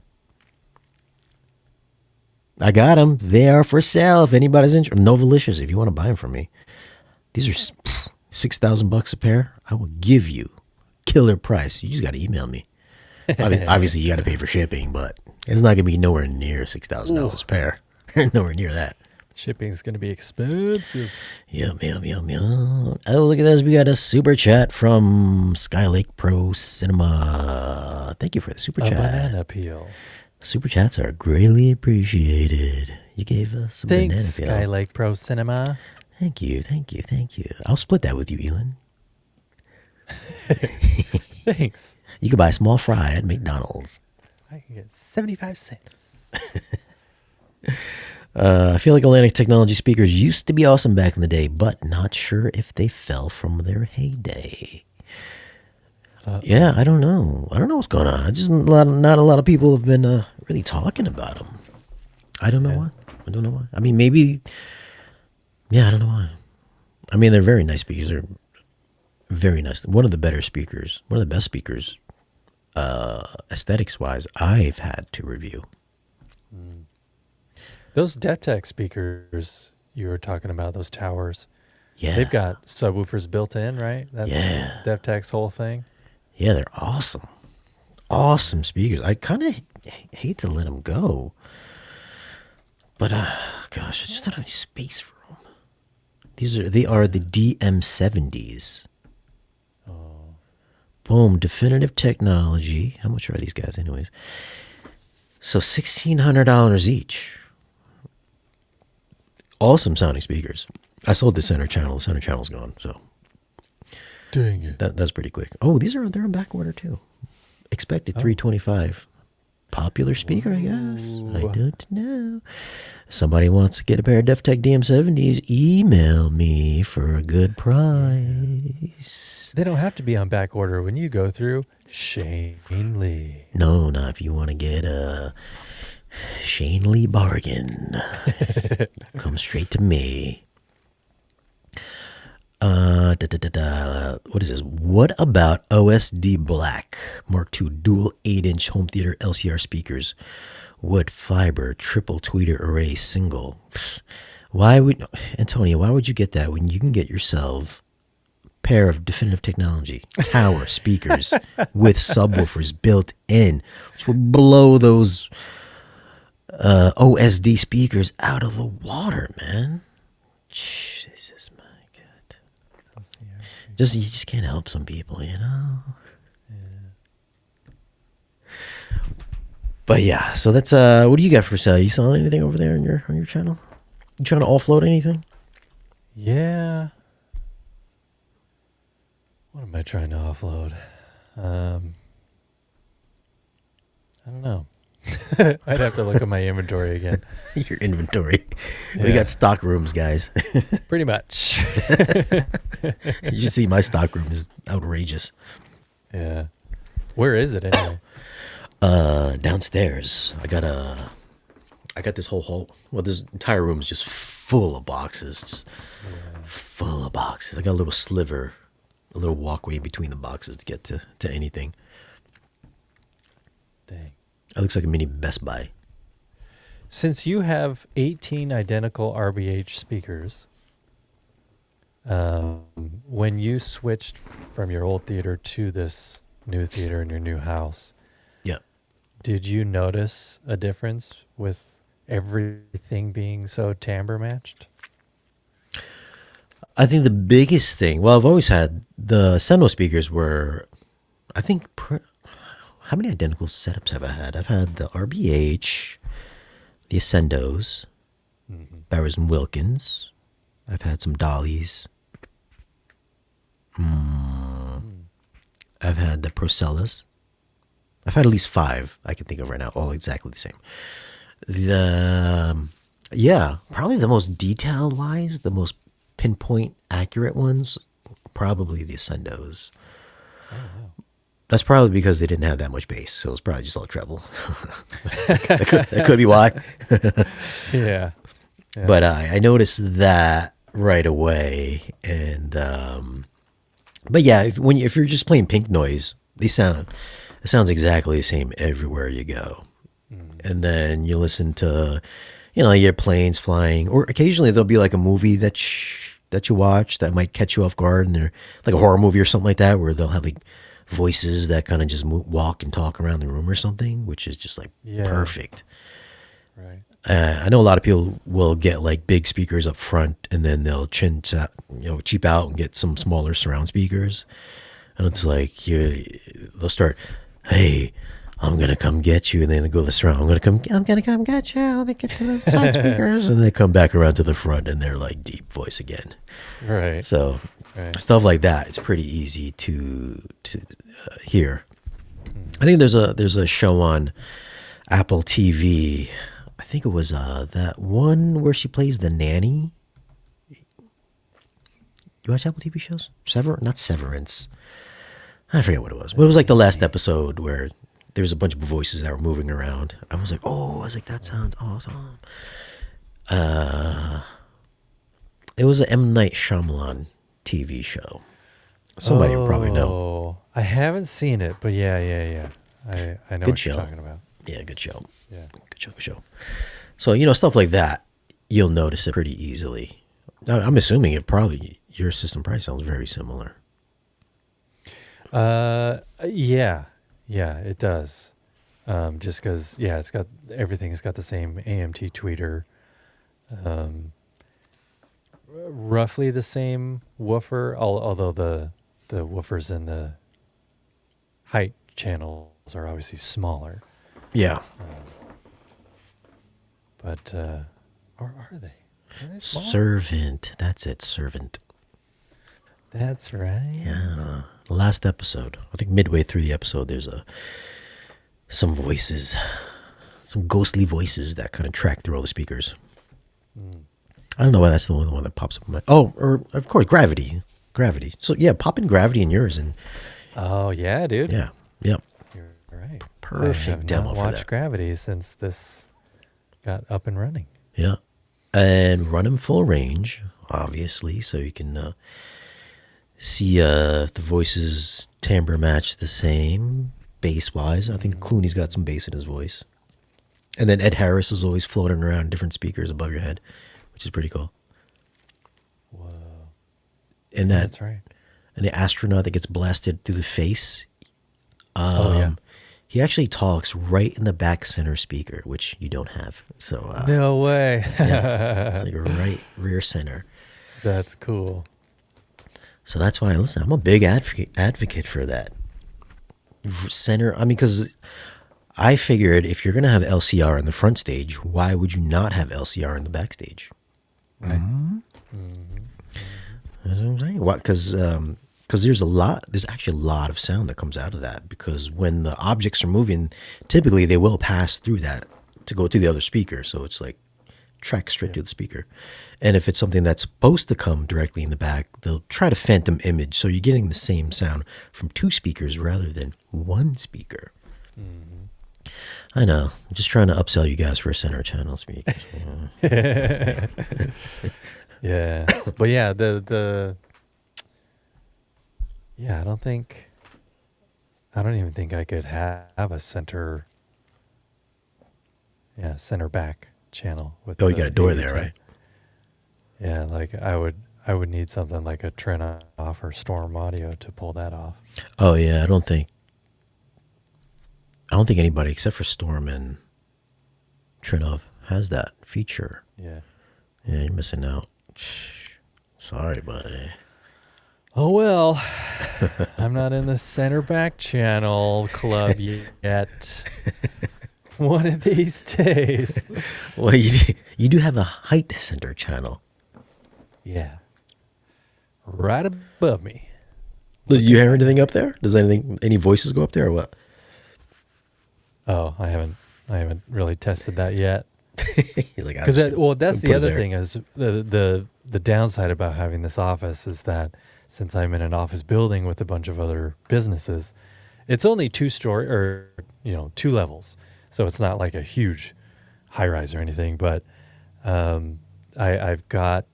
I got them. They are for sale. If anybody's interested, Novalicious, if you want to buy them from me, these are $6,000 a pair. I will give you killer price. You just got to email me. Obviously, you got to pay for shipping, but it's not going to be nowhere near $6,000 a pair. Nowhere near that. Shipping's going to be expensive. Yum. Oh, look at this. We got a super chat from Skylake Pro Cinema. Thank you for the super A chat. banana peel. Super chats are greatly appreciated. You gave us some Thanks, banana peel. Skylake Pro Cinema. Thank you. I'll split that with you, Ealan. Thanks. You could buy a small fry at McDonald's. I can get 75 cents. I feel like Atlantic Technology speakers used to be awesome back in the day, but not sure if they fell from their heyday. Yeah, I don't know. I don't know what's going on. Just not a lot of people have been really talking about them. I don't know why. I mean, maybe. Yeah, I don't know why. I mean, they're very nice speakers. They're very nice. One of the better speakers. One of the best speakers, aesthetics wise, I've had to review. Those DevTech speakers you were talking about, those towers, Yeah, they've got subwoofers built in, right? That's DevTech's whole thing. Yeah, they're awesome. Awesome speakers. I kind of hate to let them go. But, gosh, I just don't have any space for them. They are the DM70s. Oh. Boom, definitive technology. How much are these guys anyways? So $1,600 each. Awesome sounding speakers. I sold the center channel. The center channel's gone, so. Dang it. That's pretty quick. Oh, they're on back order too. Expected 325. Popular speaker, I guess. I don't know. Somebody wants to get a pair of DefTech DM70s, email me for a good price. They don't have to be on back order when you go through Shane Lee. No, not if you want to get a Shane Lee bargain. Come straight to me. What is this? What about OSD Black Mark II dual 8-inch home theater LCR speakers? Wood fiber triple tweeter array single. Antonio, why would you get that when you can get yourself a pair of definitive technology tower speakers with subwoofers built in, which will blow those OSD speakers out of the water, man. Jesus, my God. You just can't help some people, you know? But yeah, so that's what do you got for sale? You selling anything over there on your channel? You trying to offload anything? Yeah. What am I trying to offload? I don't know. I'd have to look at my inventory again. Your inventory. We Yeah. got stock rooms, guys. Pretty much. You see my stock room is outrageous. Yeah. Where is it anyway? Downstairs, I got this whole hall. Well, this entire room is just full of boxes, just full of boxes. I got a little sliver, a little walkway in between the boxes to get to anything. Dang. It looks like a mini Best Buy. Since you have 18 identical RBH speakers, when you switched from your old theater to this new theater in your new house, Yeah. did you notice a difference with everything being so timbre matched? I think the biggest thing, well, I've always had the Seno speakers were, I think, how many identical setups have I had? I've had the RBH, the Ascendos, Bowers and Wilkins. I've had some Dollies. I've had the Procellas. I've had at least 5 I can think of right now, all exactly the same. Probably the most detailed wise, the most pinpoint accurate ones, probably the Ascendos. Oh, wow. That's probably because they didn't have that much bass, so it's probably just all treble. that could be why. Yeah. But I noticed that right away, and but yeah, if you're just playing pink noise, it sounds exactly the same everywhere you go. And then you listen to, your planes flying, or occasionally there'll be like a movie that you watch that might catch you off guard, and they're like a horror movie or something like that, where they'll have like voices that kind of just walk and talk around the room or something, which is just like perfect. Right. I know a lot of people will get like big speakers up front, and then they'll cheap out and get some smaller surround speakers, and it's like they'll start, hey, I'm gonna come get you, and then they go to the surround. I'm gonna come get you. They get to the side speakers, and they come back around to the front, and they're like deep voice again. Right. So stuff like that, it's pretty easy to hear. I think there's a show on Apple TV. I think it was that one where she plays the nanny. You watch Apple TV shows? Not Severance. I forget what it was, but it was like the last episode where there was a bunch of voices that were moving around. I was like, that sounds awesome. It was an M. Night Shyamalan TV show. Somebody would probably know. I haven't seen it, but yeah. I know Good what show. you're talking about. Yeah, good show. Yeah. Good show. So, stuff like that, you'll notice it pretty easily. I'm assuming your system probably sounds very similar. Yeah, it does. Just because, everything's got the same AMT tweeter, roughly the same woofer, although the woofers in the height channels are obviously smaller. Yeah. But or are they? Are they smaller? Servant. That's it, Servant. That's right. Yeah. Last episode, I think midway through the episode, there's some voices, some ghostly voices that kind of track through all the speakers. I don't know why that's the only one that pops up in my... Oh, or of course, Gravity. So yeah, pop in Gravity in yours, and... Oh, yeah, dude. Yeah. Yep. You're right. Perfect I have demo not for watched that. Gravity since this got up and running. Yeah. And run him full range, obviously, so you can see if the voices timbre match the same, bass-wise. I think Clooney's got some bass in his voice. And then Ed Harris is always floating around different speakers above your head, which is pretty cool. Whoa. And That's right. And the astronaut that gets blasted through the face, Yeah. he actually talks right in the back center speaker, which you don't have. So No way. yeah, it's like right rear center. That's cool. So that's why, listen, I'm a big advocate for that. Center, because I figured if you're going to have LCR in the front stage, why would you not have LCR in the back stage? Right. That's what I'm saying. Because there's actually a lot of sound that comes out of that, because when the objects are moving, typically they will pass through that to go to the other speaker. So it's like track straight to the speaker. And if it's something that's supposed to come directly in the back, they'll try to phantom image. So you're getting the same sound from 2 speakers rather than 1 speaker. I know. I'm just trying to upsell you guys for a center channel speakers. Yeah, but yeah, the yeah, I don't even think I could have a center, center back channel with. Oh, you the got a door there, 8010. right? Yeah, like I would need something like a Trent off or Storm Audio to pull that off. Oh yeah, I don't think anybody except for Storm and Trinov has that feature. Yeah. Yeah, you're missing out. Sorry, buddy. Oh well, I'm not in the center back channel club yet. One of these days. Well, you do have a height center channel. Yeah. Right above me. Do you hear anything up there? Does any voices go up there or what? Oh, I haven't really tested that yet. He's like, Because that's put the it other there. thing is the downside about having this office is that since I'm in an office building with a bunch of other businesses, it's only 2-story or 2 levels, so it's not like a huge high rise or anything. But I've got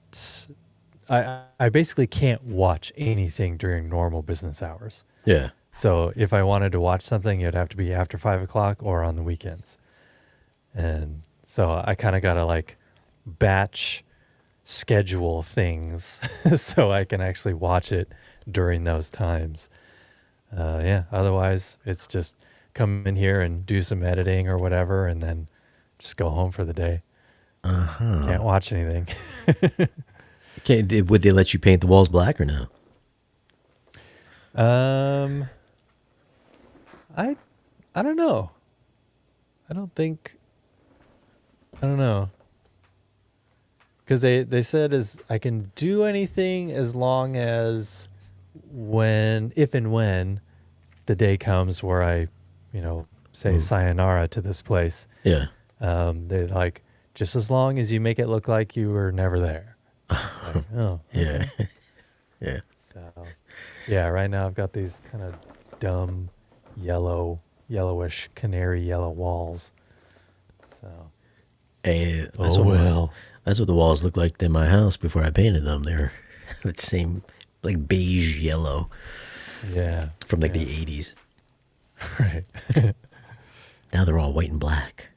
I basically can't watch anything during normal business hours. Yeah. So if I wanted to watch something, it'd have to be after 5 o'clock or on the weekends. And so I kind of got to like batch schedule things so I can actually watch it during those times. Otherwise it's just come in here and do some editing or whatever and then just go home for the day. Uh-huh. Can't watch anything. Would they let you paint the walls black or no? I don't know. I don't know. Because they said I can do anything as long as if and when the day comes where I, say sayonara to this place. Yeah. They're like, just as long as you make it look like you were never there. It's like, oh, Yeah. okay. Yeah. So, yeah, right now I've got these kind of dumb yellowish canary yellow walls. So, Hey, that's what the walls looked like in my house before I painted them. They're that same like beige yellow yeah, from like yeah. the 80s. Right. Now they're all white and black.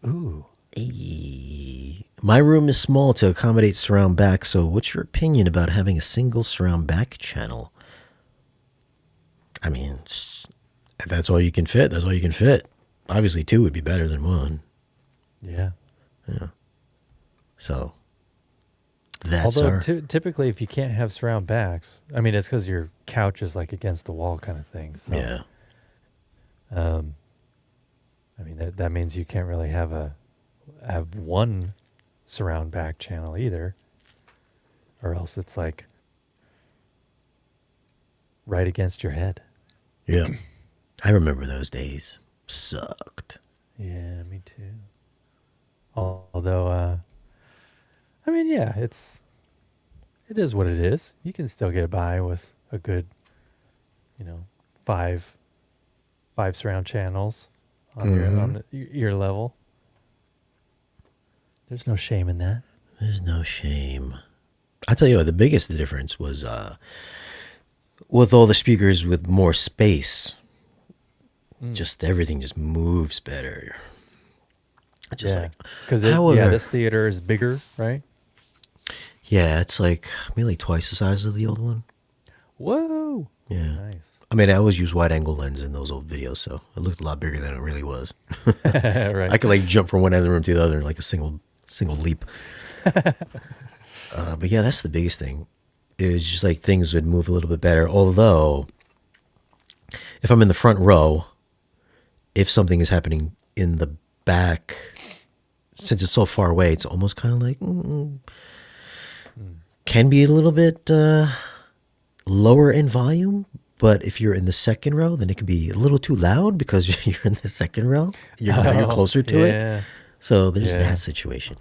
Ooh. Hey. My room is small to accommodate surround back, so what's your opinion about having a single surround back channel? I mean, if that's all you can fit, that's all you can fit. Obviously, 2 would be better than 1. Yeah. Yeah. So, that's Although our... typically if you can't have surround backs, I mean, it's because your couch is like against the wall kind of thing. So, yeah. I mean, that means you can't really have one surround back channel either, or else it's like right against your head. Yeah. I remember those days. Sucked. Yeah, me too. Although, I mean, yeah, it is what it is. You can still get by with a good, 5 surround channels on your ear level. There's no shame in that. There's no shame. I tell you what, the biggest difference was with all the speakers with more space. Just everything just moves better. Just like, because however, this theater is bigger, right? Yeah, it's like maybe twice the size of the old one. Whoa! Yeah. Nice. I mean, I always use wide angle lens in those old videos, so it looked a lot bigger than it really was. Right. I could like jump from one end of the room to the other in like a single leap. But yeah, that's the biggest thing. It was just like things would move a little bit better. Although, if I'm in the front row, if something is happening in the back, since it's so far away, it's almost kind of like can be a little bit lower in volume. But if you're in the second row, then it can be a little too loud because you're in the second row. You're closer to it. So there's that situation.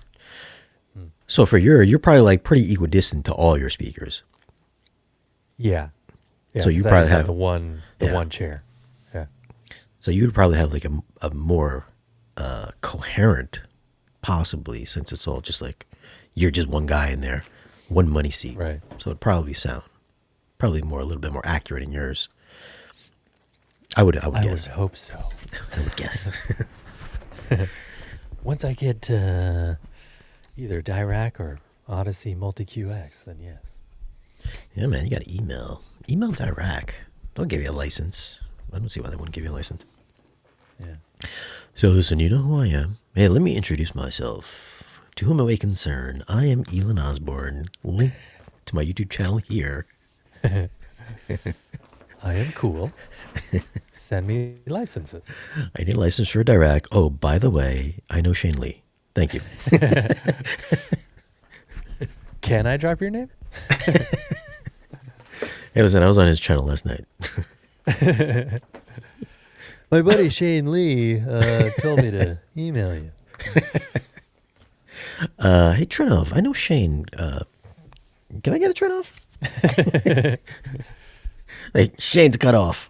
So for you're probably like pretty equidistant to all your speakers. Yeah. So you 'cause I probably just have the one chair. Yeah. So you would probably have like a more coherent, possibly, since it's all just like you're just one guy in there, one money seat. Right. So it'd probably sound probably a little bit more accurate in yours. I would I guess. would hope so. I would guess. Once I get either Dirac or Odyssey Multi QX, then yes. Yeah, man, you got to email Dirac. They'll give you a license. I don't see why they wouldn't give you a license. Yeah. So listen, you know who I am. Hey, let me introduce myself. To whom it may concern, I am Ealan Osborne. Link to my YouTube channel here. I am cool. Send me licenses. I need a license for Dirac. Oh, by the way, I know Shane Lee. Thank you. Can I drop your name? Hey, listen, I was on his channel last night. My buddy Shane Lee told me to email you. Hey, Trinov, I know Shane. Can I get a Trinov? Hey, Shane's cut off.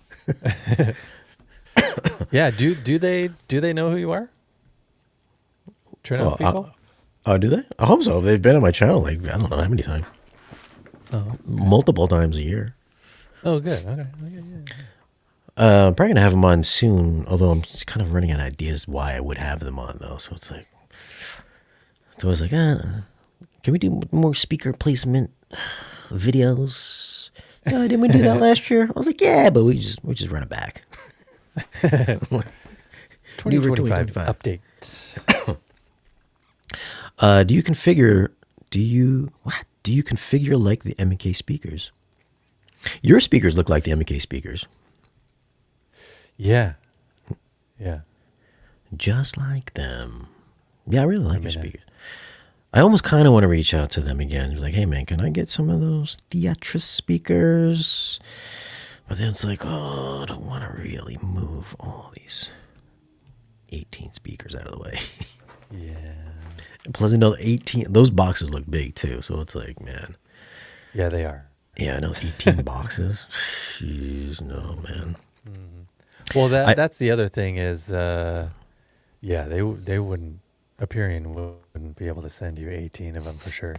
Yeah, do they know who you are? Trinidad people? Oh, do they? I hope so. They've been on my channel like I don't know how many times. Oh, Multiple times a year. oh, good. Okay. Yeah. I'm probably gonna have them on soon. Although I'm just kind of running out of ideas why I would have them on though. So it's always like, can we do more speaker placement videos? Didn't we do that last year? I was like, yeah, but we just run it back. 2025 update. Do you configure like the M&K speakers? Your speakers look like the M&K speakers. Yeah. Yeah. Just like them. Yeah, I really like your mean, speakers. I almost kind of want to reach out to them again. Like, hey, man, can I get some of those Theatris speakers? But then it's like, oh, I don't want to really move all these 18 speakers out of the way. Yeah. And plus, another 18, those boxes look big too. So it's like, man. Yeah, they are. Yeah, I know, 18 boxes. Jeez, no, man. Well, that's the other thing is, yeah, they wouldn't, Aperion wouldn't be able to send you 18 of them for sure.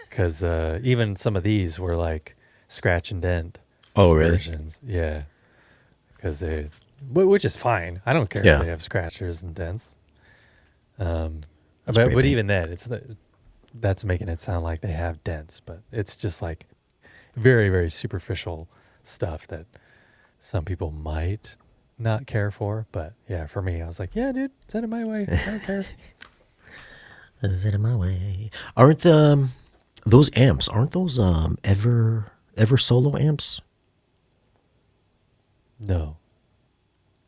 Because even some of these were like scratch and dent. Oh, really? Versions. Yeah. Because which is fine. I don't care Yeah. if they have scratchers and dents. pretty But big. even then, that's making it sound like they have dents, but it's just like very, very superficial stuff that some people might not care for. But yeah, for me, I was like, yeah, dude, send it my way. I don't care. Is it in my way? Aren't those amps? Aren't those ever solo amps? No.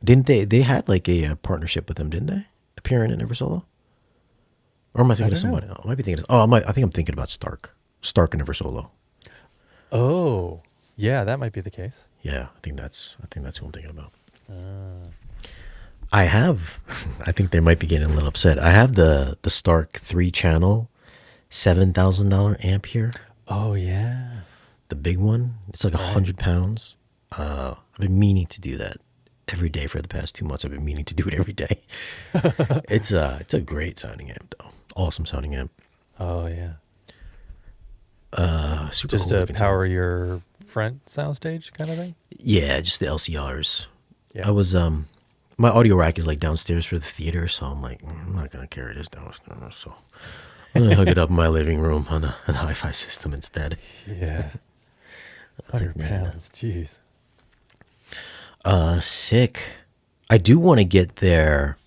Didn't they? They had like a partnership with them, didn't they? Appearing in Ever Solo. Or am I thinking of don't know. somebody else? I might be thinking. I think I'm thinking about Stark. Stark and Ever Solo. Oh, yeah, that might be the case. Yeah, I think that's who I'm thinking about. I have. I think they might be getting a little upset. I have the Stark 3-channel, $7,000 amp here. Oh, yeah. The big one. It's like 100 pounds. I've been meaning to do that every day for the past 2 months. I've been meaning to do it every day. It's a great sounding amp though. Awesome sounding amp. Oh, yeah. Super Just cool to looking power your front soundstage kind of thing? Yeah, just the LCRs. Yeah. I was my audio rack is like downstairs for the theater, so I'm like, I'm not gonna carry this downstairs. So I'm gonna hook it up in my living room on an hi-fi system instead. Yeah. It's like, 100 man, pounds. Jeez. sick. I do want to get there.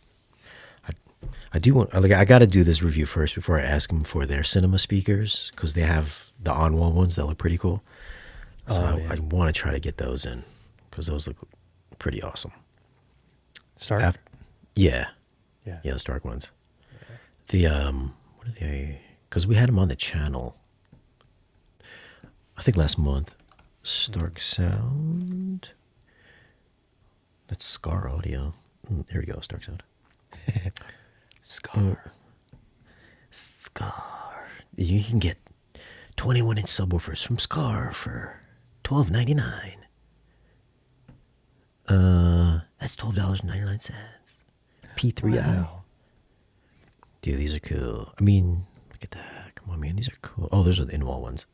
I do want. Like, I got to do this review first before I ask them for their cinema speakers because they have the on-wall ones that look pretty cool. So Oh, yeah. I want to try to get those in because those look pretty awesome. Stark? Yeah, Yeah. the Stark ones. The what are they? Because we had them on the channel. I think last month. Stark Sound. That's Scar Audio. There we go, Stark Sound. Scar. Scar. You can get 21-inch subwoofers from Scar for $12.99. That's $12.99. P3i. Wow. Dude, these are cool. I mean, look at that. Come on, man. These are cool. Oh, those are the in-wall ones.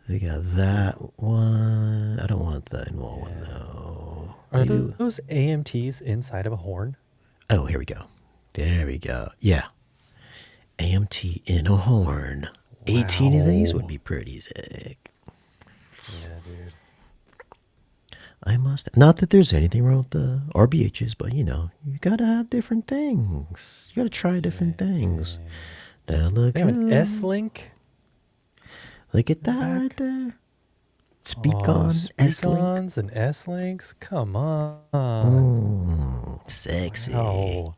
They got that one. I don't want the in-wall one, though. Are You- those AMTs inside of a horn? Oh, here we go. There we go. Yeah. AMT in a horn. 18 of these would Wow. be pretty sick. Yeah, dude. I must. Not that there's anything wrong with the RBHs, but you gotta have different things. You gotta try different things. That look They have an good. S-Link. Look at that back. right there. Speak on S-Link. Speak-ons and S-Links. Come on. Sexy. Oh,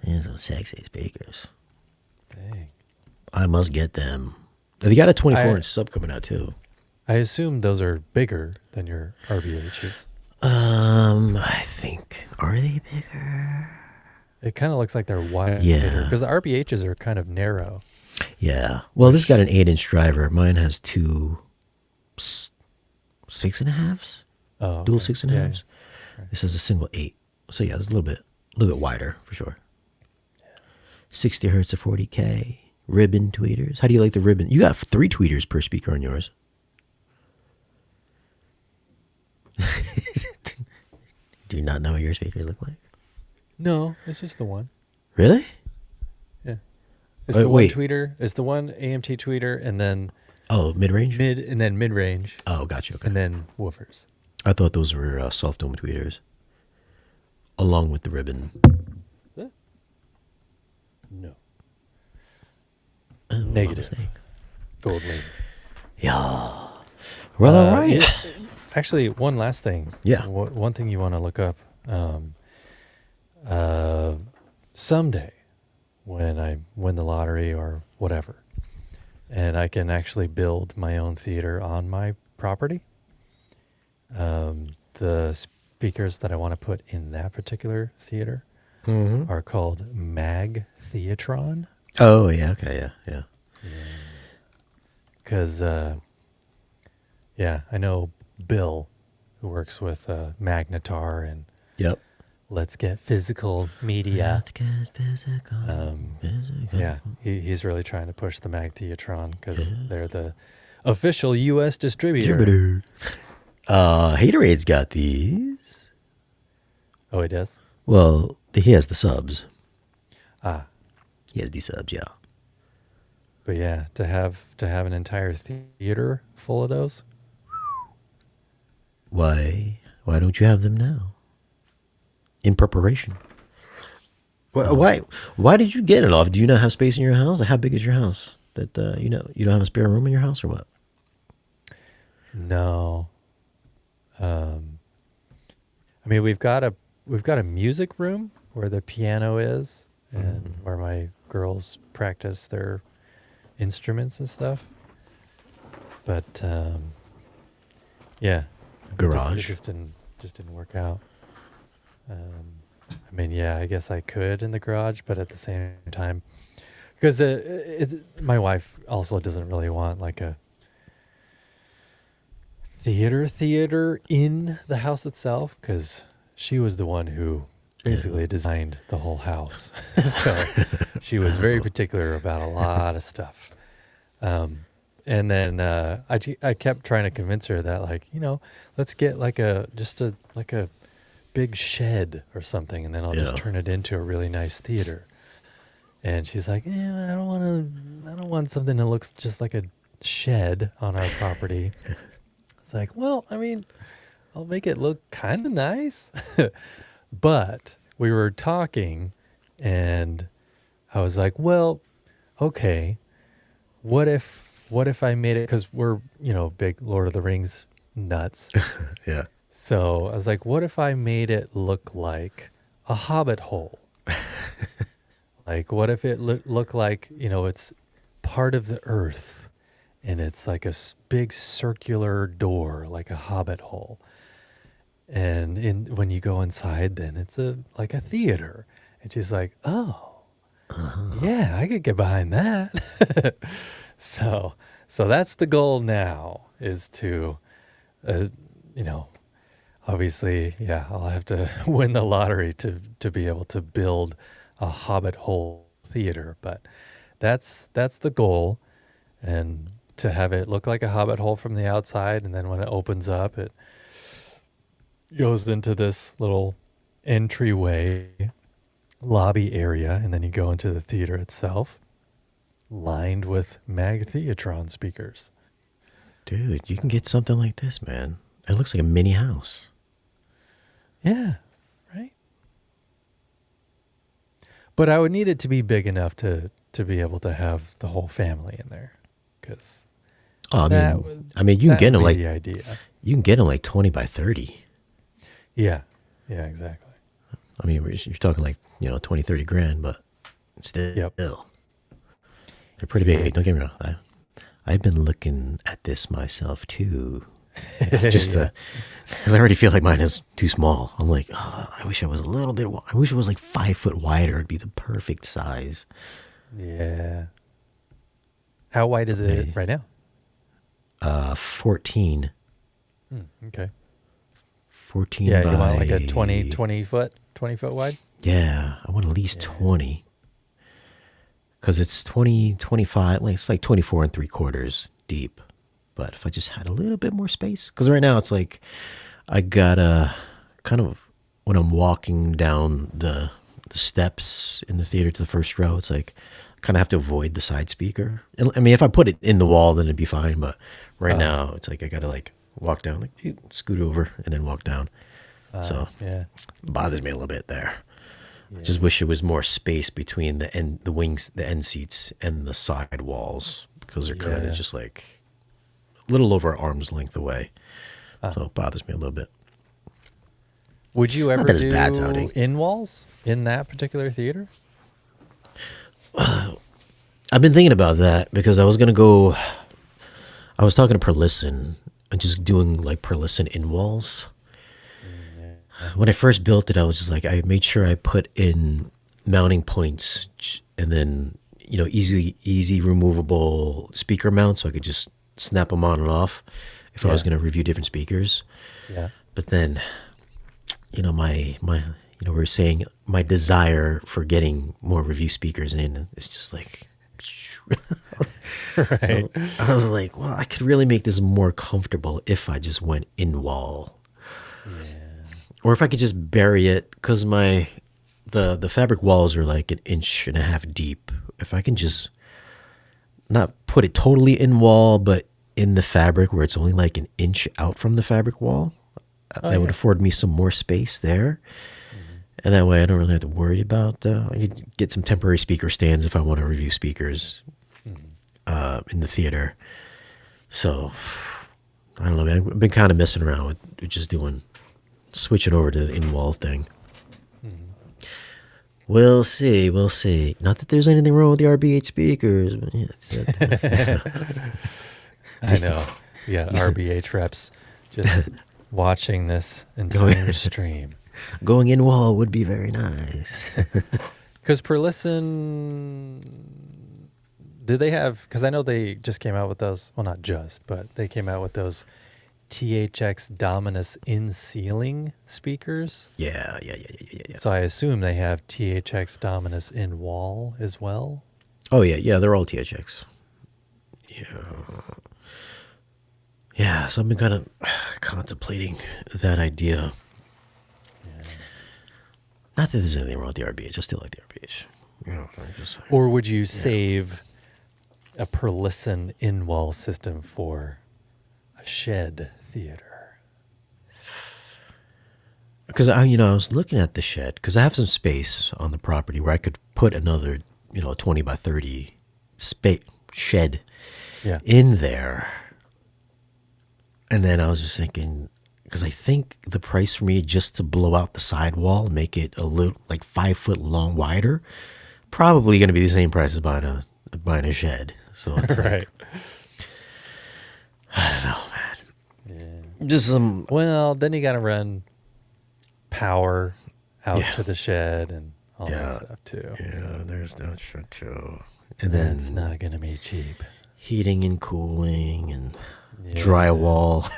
These some sexy speakers. dang. I must get them. They got a 24-inch I- sub coming out too. I assume those are bigger than your RBHs. I think, are they bigger? It kind of looks like they're wider. Yeah. Because the RBHs are kind of narrow. Yeah. Well, this got an 8-inch driver. Mine has two 6.5s. Oh, Dual okay. 6.5s. Yeah. This is a single 8. So yeah, it's a little bit wider for sure. 60 hertz to 40K. Ribbon tweeters. How do you like the ribbon? You got 3 tweeters per speaker on yours. Do you not know what your speakers look like? No, it's just the one. Really? Yeah. It's Wait, the one wait. tweeter. It's the one AMT tweeter and then Oh, mid-range? mid-range Oh, gotcha. Okay. and then woofers. I thought those were soft dome tweeters. Along with the ribbon. No. Oh, Negative. mistake. Gold label. Yeah. Well, all right. Actually, one last thing. Yeah. One thing you want to look up. Someday, when I win the lottery or whatever, and I can actually build my own theater on my property, the speakers that I want to put in that particular theater Mm-hmm. are called Mag Theatron. Oh, yeah. Okay. Yeah. Because, yeah, I know Bill, who works with Magnetar and Yep. Let's Get Physical Media. Let's get physical. Physical. Yeah, he's really trying to push the Mag Theatron because they're the official U.S. distributor. Haterade's got these. Oh, he does? Well, he has the subs. Ah, He has the subs, yeah. but yeah, to have an entire theater full of those. Why don't you have them now? In preparation. Why did you get it off? Do you not have space in your house? Like, how big is your house? That you don't have a spare room in your house or what? No. I mean, we've got a music room where the piano is and where my girls practice their instruments and stuff. But yeah, Garage. It just didn't work out. I mean, yeah, I guess I could in the garage, but at the same time, because my wife also doesn't really want like a theater in the house itself, because she was the one who basically designed the whole house. So she was very particular about a lot of stuff. And then I kept trying to convince her that, like, let's get like a big shed or something, and then I'll just Yeah. turn it into a really nice theater. And she's like, I don't want something that looks just like a shed on our property. It's like, well, I mean, I'll make it look kind of nice. But we were talking, and I was like, well, okay, what if I made it, because we're, big Lord of the Rings nuts. Yeah. So I was like, what if I made it look like a hobbit hole? Like, what if it looked like, it's part of the earth and it's like a big circular door, like a hobbit hole. And when you go inside, then it's like a theater. And she's like, oh, yeah, I could get behind that. So that's the goal now, is to, obviously, yeah, I'll have to win the lottery to be able to build a Hobbit hole theater, but that's the goal, and to have it look like a Hobbit hole from the outside, and then when it opens up, it goes into this little entryway lobby area, and then you go into the theater itself, lined with Magtheatron speakers. Dude, you can get something like this, man. It looks like a mini house. Yeah, right. But I would need it to be big enough to be able to have the whole family in there, because Oh, I mean, you can get them like the idea. you can get them like 20 by 30. Yeah, yeah, exactly. I mean, you're talking like 20, 30 grand, but still, Yep. they're pretty big. Don't get me wrong. I've been looking at this myself too, just Yeah. because I already feel like mine is too small. I'm like, oh, I wish I was a little bit. I wish it was like 5 foot wider. It'd be the perfect size. Yeah. How wide is it right now? 14. Okay. 14 Yeah, by... you want like a 20 foot wide? Yeah, I want at least 20. Because it's 20, 25, like it's like 24 and 3/4 deep. But if I just had a little bit more space, because right now it's like I gotta kind of, when I'm walking down the steps in the theater to the first row, it's like I kind of have to avoid the side speaker. And I mean, if I put it in the wall, then it'd be fine. But right now it's like I gotta like walk down, like scoot over and then walk down. So Yeah. it bothers me a little bit there. I just wish there was more space between the wings, the end seats, and the side walls, because they're kind Yeah. of just like a little over arm's length away. So it bothers me a little bit. Would you ever that it's do bad sounding. in walls in that particular theater? I've been thinking about that because I was gonna go. I was talking to Perlison and just doing like Perlison in walls. When I first built it, I was just like, I made sure I put in mounting points and then easy removable speaker mounts, so I could just snap them on and off if I was going to review different speakers. Yeah. But then, my we were saying my desire for getting more review speakers in is just like, Right. I was like, well, I could really make this more comfortable if I just went in wall, or if I could just bury it, because the fabric walls are like 1.5 inches deep. If I can just not put it totally in wall, but in the fabric where it's only like 1 inch out from the fabric wall, that would afford me some more space there. And that way I don't really have to worry about, I could get some temporary speaker stands if I want to review speakers in the theater. So, I don't know, man. I've been kind of messing around with just switching over to the in-wall thing. We'll see. Not that there's anything wrong with the RBH speakers. But yeah, I know. Yeah, RBH reps just watching this entire stream. going in-wall would be very nice. Because Perlison, did they have, because I know they just came out with those, well, not just, but they came out with those THX Dominus in-ceiling speakers. Yeah. So I assume they have THX Dominus in-wall as well. Oh, yeah, they're all THX. Yeah, so I've been kind of contemplating that idea. Not that there's anything wrong with the RBH. I still like the RBH. Or would you save a Perlison in-wall system for a shed theater? Because I was looking at the shed, because I have some space on the property where I could put another 20 by 30 shed in there. And then I was just thinking, because I think the price for me just to blow out the sidewall and make it a little like 5 foot long wider, probably going to be the same price as buying a shed. So it's Right. I don't know, man. Yeah. Just some. Well, then you got to run power out to the shed and all that stuff too. Yeah, So there's that shit too. And then that's not going to be cheap. heating and cooling and Yeah. drywall.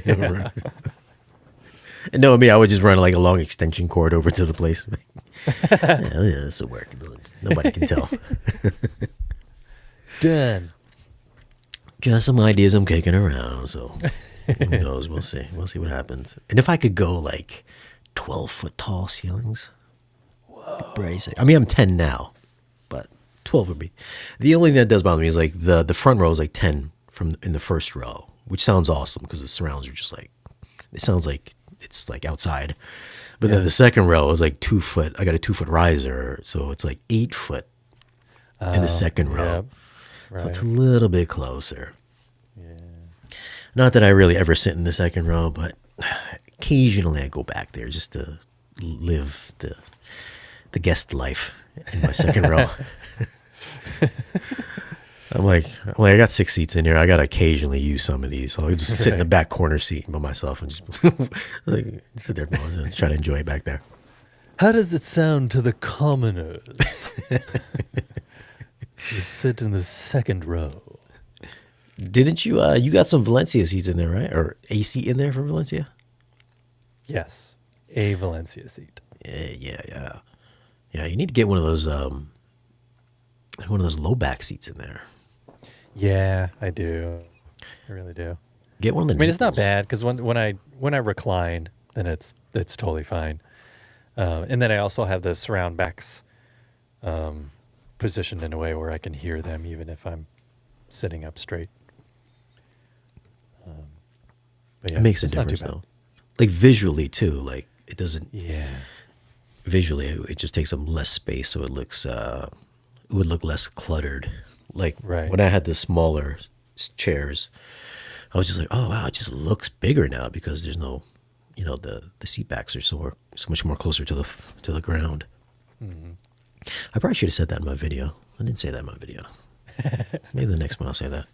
Yeah. And no, me, I would just run like a long extension cord over to the place. Yeah, this will work. Nobody can tell. Done. Just some ideas I'm kicking around. So who knows? We'll see. We'll see what happens. And if I could go like 12-foot tall ceilings, brace it. I mean, I'm 10 now, but 12 would be. The only thing that does bother me is like the front row is like 10 from in the first row, which sounds awesome because the surrounds are just like, it sounds like it's like outside. But then the second row is like 2 foot. I got a 2-foot riser, so it's like 8 foot in the second row. Right. So it's a little bit closer. Yeah. Not that I really ever sit in the second row, but occasionally I go back there just to live the guest life in my second row. I'm like, I got 6 seats in here. I got to occasionally use some of these. So I'll just sit in the back corner seat by myself and just like, sit there and try to enjoy it back there. How does it sound to the commoners? You sit in the second row. Didn't you? You got some Valencia seats in there, right? Or a seat in there for Valencia? Yes, a Valencia seat. Yeah. You need to get one of those low back seats in there. Yeah, I do. I really do. Get one of the. I mean, it's not Naples. bad because when I recline, then it's totally fine. And then I also have the surround backs positioned in a way where I can hear them even if I'm sitting up straight. But yeah, It makes a it's not too difference bad. though. Like visually too. Like it doesn't. Yeah. Visually, it just takes up less space, so it looks. It would look less cluttered. Like Right. when I had the smaller chairs, I was just like, oh wow, it just looks bigger now because there's no, the seat backs are so much more closer to the ground. Mm-hmm. I probably should have said that in my video. I didn't say that in my video. Maybe the next one I'll say that.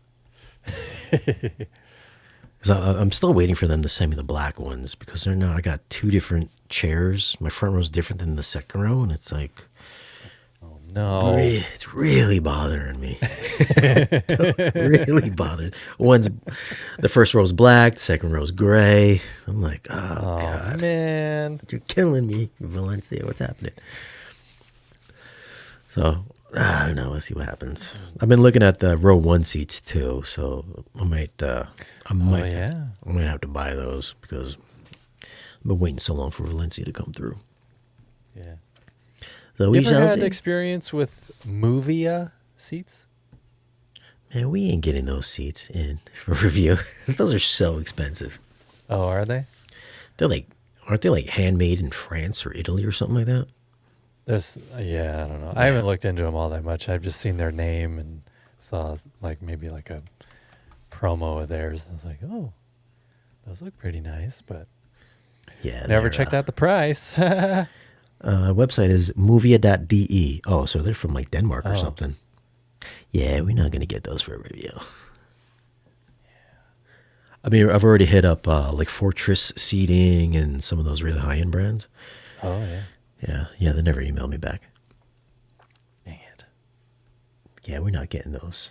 Because I'm still waiting for them to send me the black ones because they're now. I got 2 different chairs. My front row is different than the second row, and it's like. Oh no. It's really bothering me. Really bothered. The first row's black, the second row's gray. I'm like, oh God, man. you're killing me, Valencia. What's happening? So I don't know. Let's see what happens. I've been looking at the row 1 seats too, so I might have to buy those because I've been waiting so long for Valencia to come through. Yeah. So You we ever shall had see. experience with Movia seats? Man, we ain't getting those seats in for review. Those are so expensive. Oh, are they? Aren't they like handmade in France or Italy or something like that? I don't know. I haven't looked into them all that much. I've just seen their name and saw like maybe like a promo of theirs. I was like, oh, those look pretty nice, but Yeah. never checked out the price. Website is movia.de. Oh, so they're from like Denmark or Oh. something. Yeah, we're not gonna get those for a review. I mean, I've already hit up like Fortress Seating and some of those really high-end brands. Oh, yeah. Yeah, they never emailed me back. Dang it. Yeah, we're not getting those.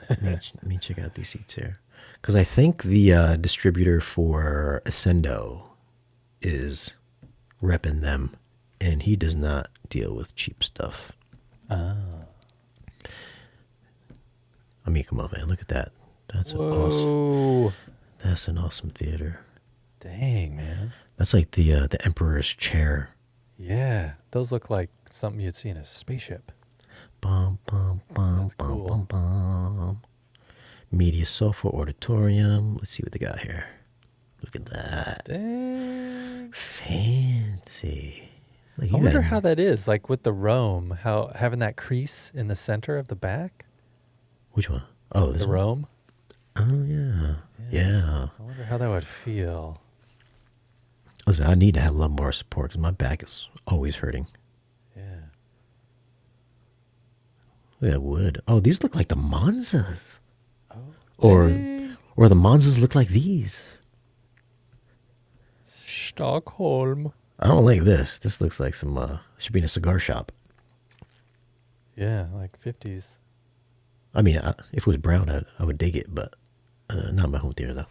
Let me check out these seats here. Because I think the distributor for Ascendo is repping them, and he does not deal with cheap stuff. Ah. I mean, come on, man, look at that. That's Whoa. That's an awesome theater. Dang, man. That's like the Emperor's chair. Yeah. Those look like something you'd see in a spaceship. Bum, bum, bum, That's bum, cool. bum, bum. Media sofa auditorium. Let's see what they got here. Look at that. Dang. Fancy. Like, I you wonder got- how that is, like with the Rome, how having that crease in the center of the back. Which one? Oh, this The one? Rome. Oh, yeah. I wonder how that would feel. Listen, I need to have lumbar support because my back is always hurting. Yeah. Look at that wood. Oh, these look like the Monzas. Oh. Or dang. the Monzas look like these. Stockholm. I don't like this. This looks like some, should be in a cigar shop. Yeah, like 50s. I mean, if it was brown, I would dig it, but not my home theater, though.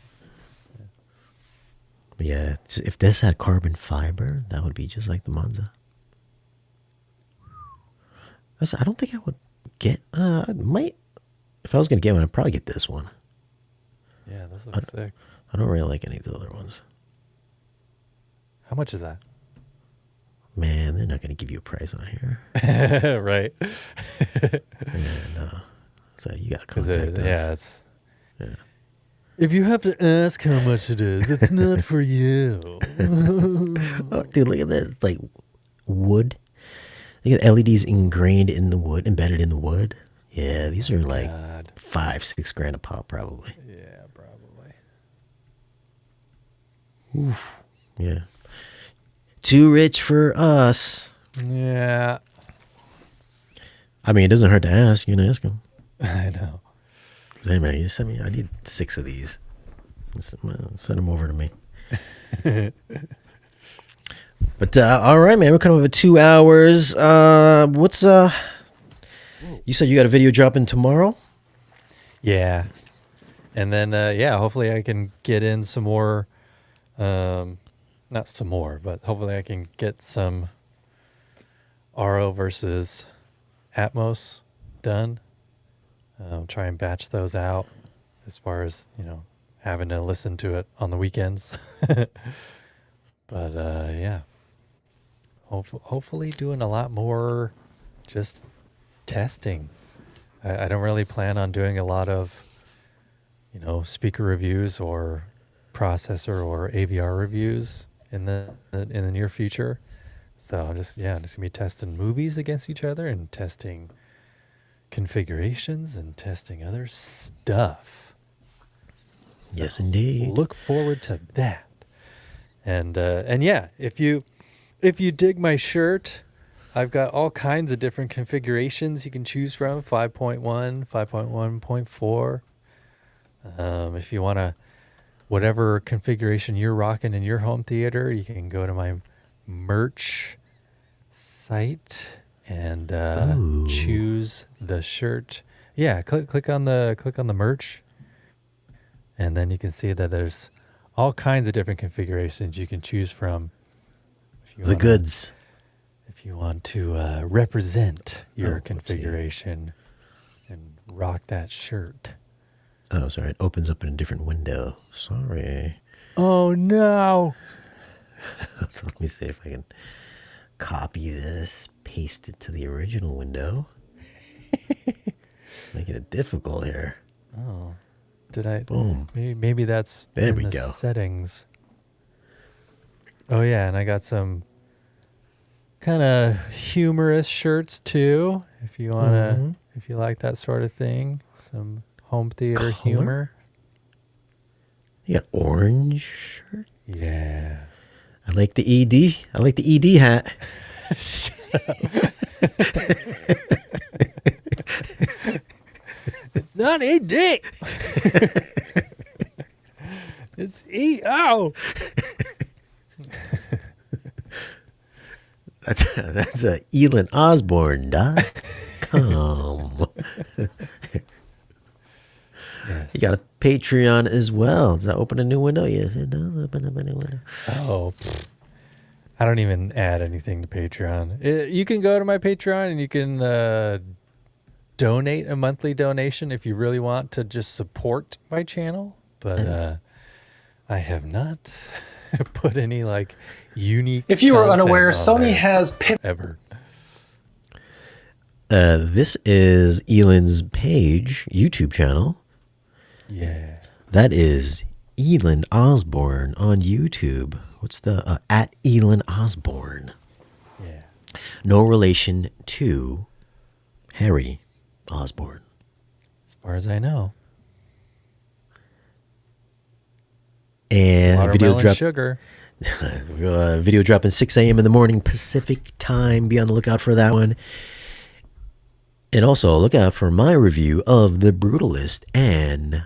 Yeah, if this had carbon fiber, that would be just like the Monza. I don't think I would get. I might. If I was gonna get one, I'd probably get this one. Yeah, this looks sick. I don't really like any of the other ones. How much is that? Man, they're not gonna give you a price on here. Right. Yeah, no. So you gotta contact us. Yeah, it's. Yeah. If you have to ask how much it is, it's not for you. Oh, dude, look at this. It's like wood. Look at LEDs ingrained in the wood, embedded in the wood. Yeah, these are like God. $5-6 grand a pop, probably. Yeah, probably. Oof. Yeah. Too rich for us. Yeah. I mean, it doesn't hurt to ask. You know, ask them. I know. Hey, man, you send me. I need 6 of these. Send them over to me. But all right, man, we're coming up at 2 hours. What's You said you got a video dropping tomorrow? Yeah. And then, hopefully I can get in some more, not some more, but hopefully I can get some RO versus Atmos done. Try and batch those out as far as, having to listen to it on the weekends. But, yeah. Hopefully doing a lot more just testing. I don't really plan on doing a lot of, speaker reviews or processor or AVR reviews in the near future. So I'm just gonna be testing movies against each other and testing configurations and testing other stuff. Yes, indeed. Look forward to that. And yeah, if you dig my shirt, I've got all kinds of different configurations you can choose from, 5.1, 5.1.4. If you want to, whatever configuration you're rocking in your home theater, you can go to my merch site and choose the shirt. Yeah, click on the merch, and then you can see that there's all kinds of different configurations you can choose from. The goods. If you want to represent your configuration and rock that shirt. Oh, sorry. It opens up in a different window. Sorry. Oh, no. Let me see if I can copy this, paste it to the original window. Making it difficult here. Oh, did I? Boom. Maybe that's there. in We the go. Settings. Oh yeah, and I got some kind of humorous shirts too. If you wanna, if you like that sort of thing, some home theater humor. You got orange shirt. Yeah. I like the ED. I like the ED hat. It's not ED. It's EO. That's a EalanOsborne.com. Yes. You got a Patreon as well. Does that open a new window? Yes, it does open up a new window. Oh, I don't even add anything to Patreon. You can go to my Patreon and you can donate a monthly donation if you really want to just support my channel. But I have not put any like unique. If you were content unaware, on Sony there has ever. This is Ealan's page, YouTube channel. Yeah. That is Ealan Osborne on YouTube. What's the at Ealan Osborne? Yeah. No relation to Harry Osborne. As far as I know. And video Watermelon drop. sugar. Video dropping 6 a.m. in the morning Pacific time. Be on the lookout for that one. And also look out for my review of The Brutalist and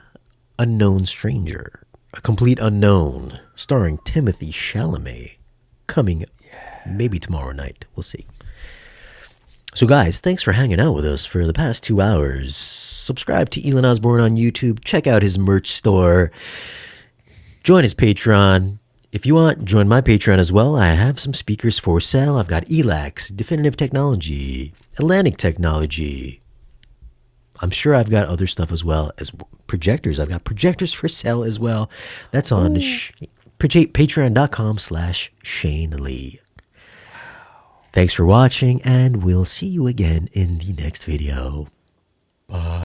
Unknown Stranger, A Complete Unknown, starring Timothy Chalamet, coming maybe tomorrow night. We'll see. So guys, thanks for hanging out with us for the past 2 hours. Subscribe to Ealan Osborne on YouTube. Check out his merch store. Join his Patreon. If you want, join my Patreon as well. I have some speakers for sale. I've got Elax, Definitive Technology, Atlantic Technology. I'm sure I've got other stuff as well as projectors. I've got projectors for sale as well. That's on patreon.com/Shane Lee. Thanks for watching, and we'll see you again in the next video.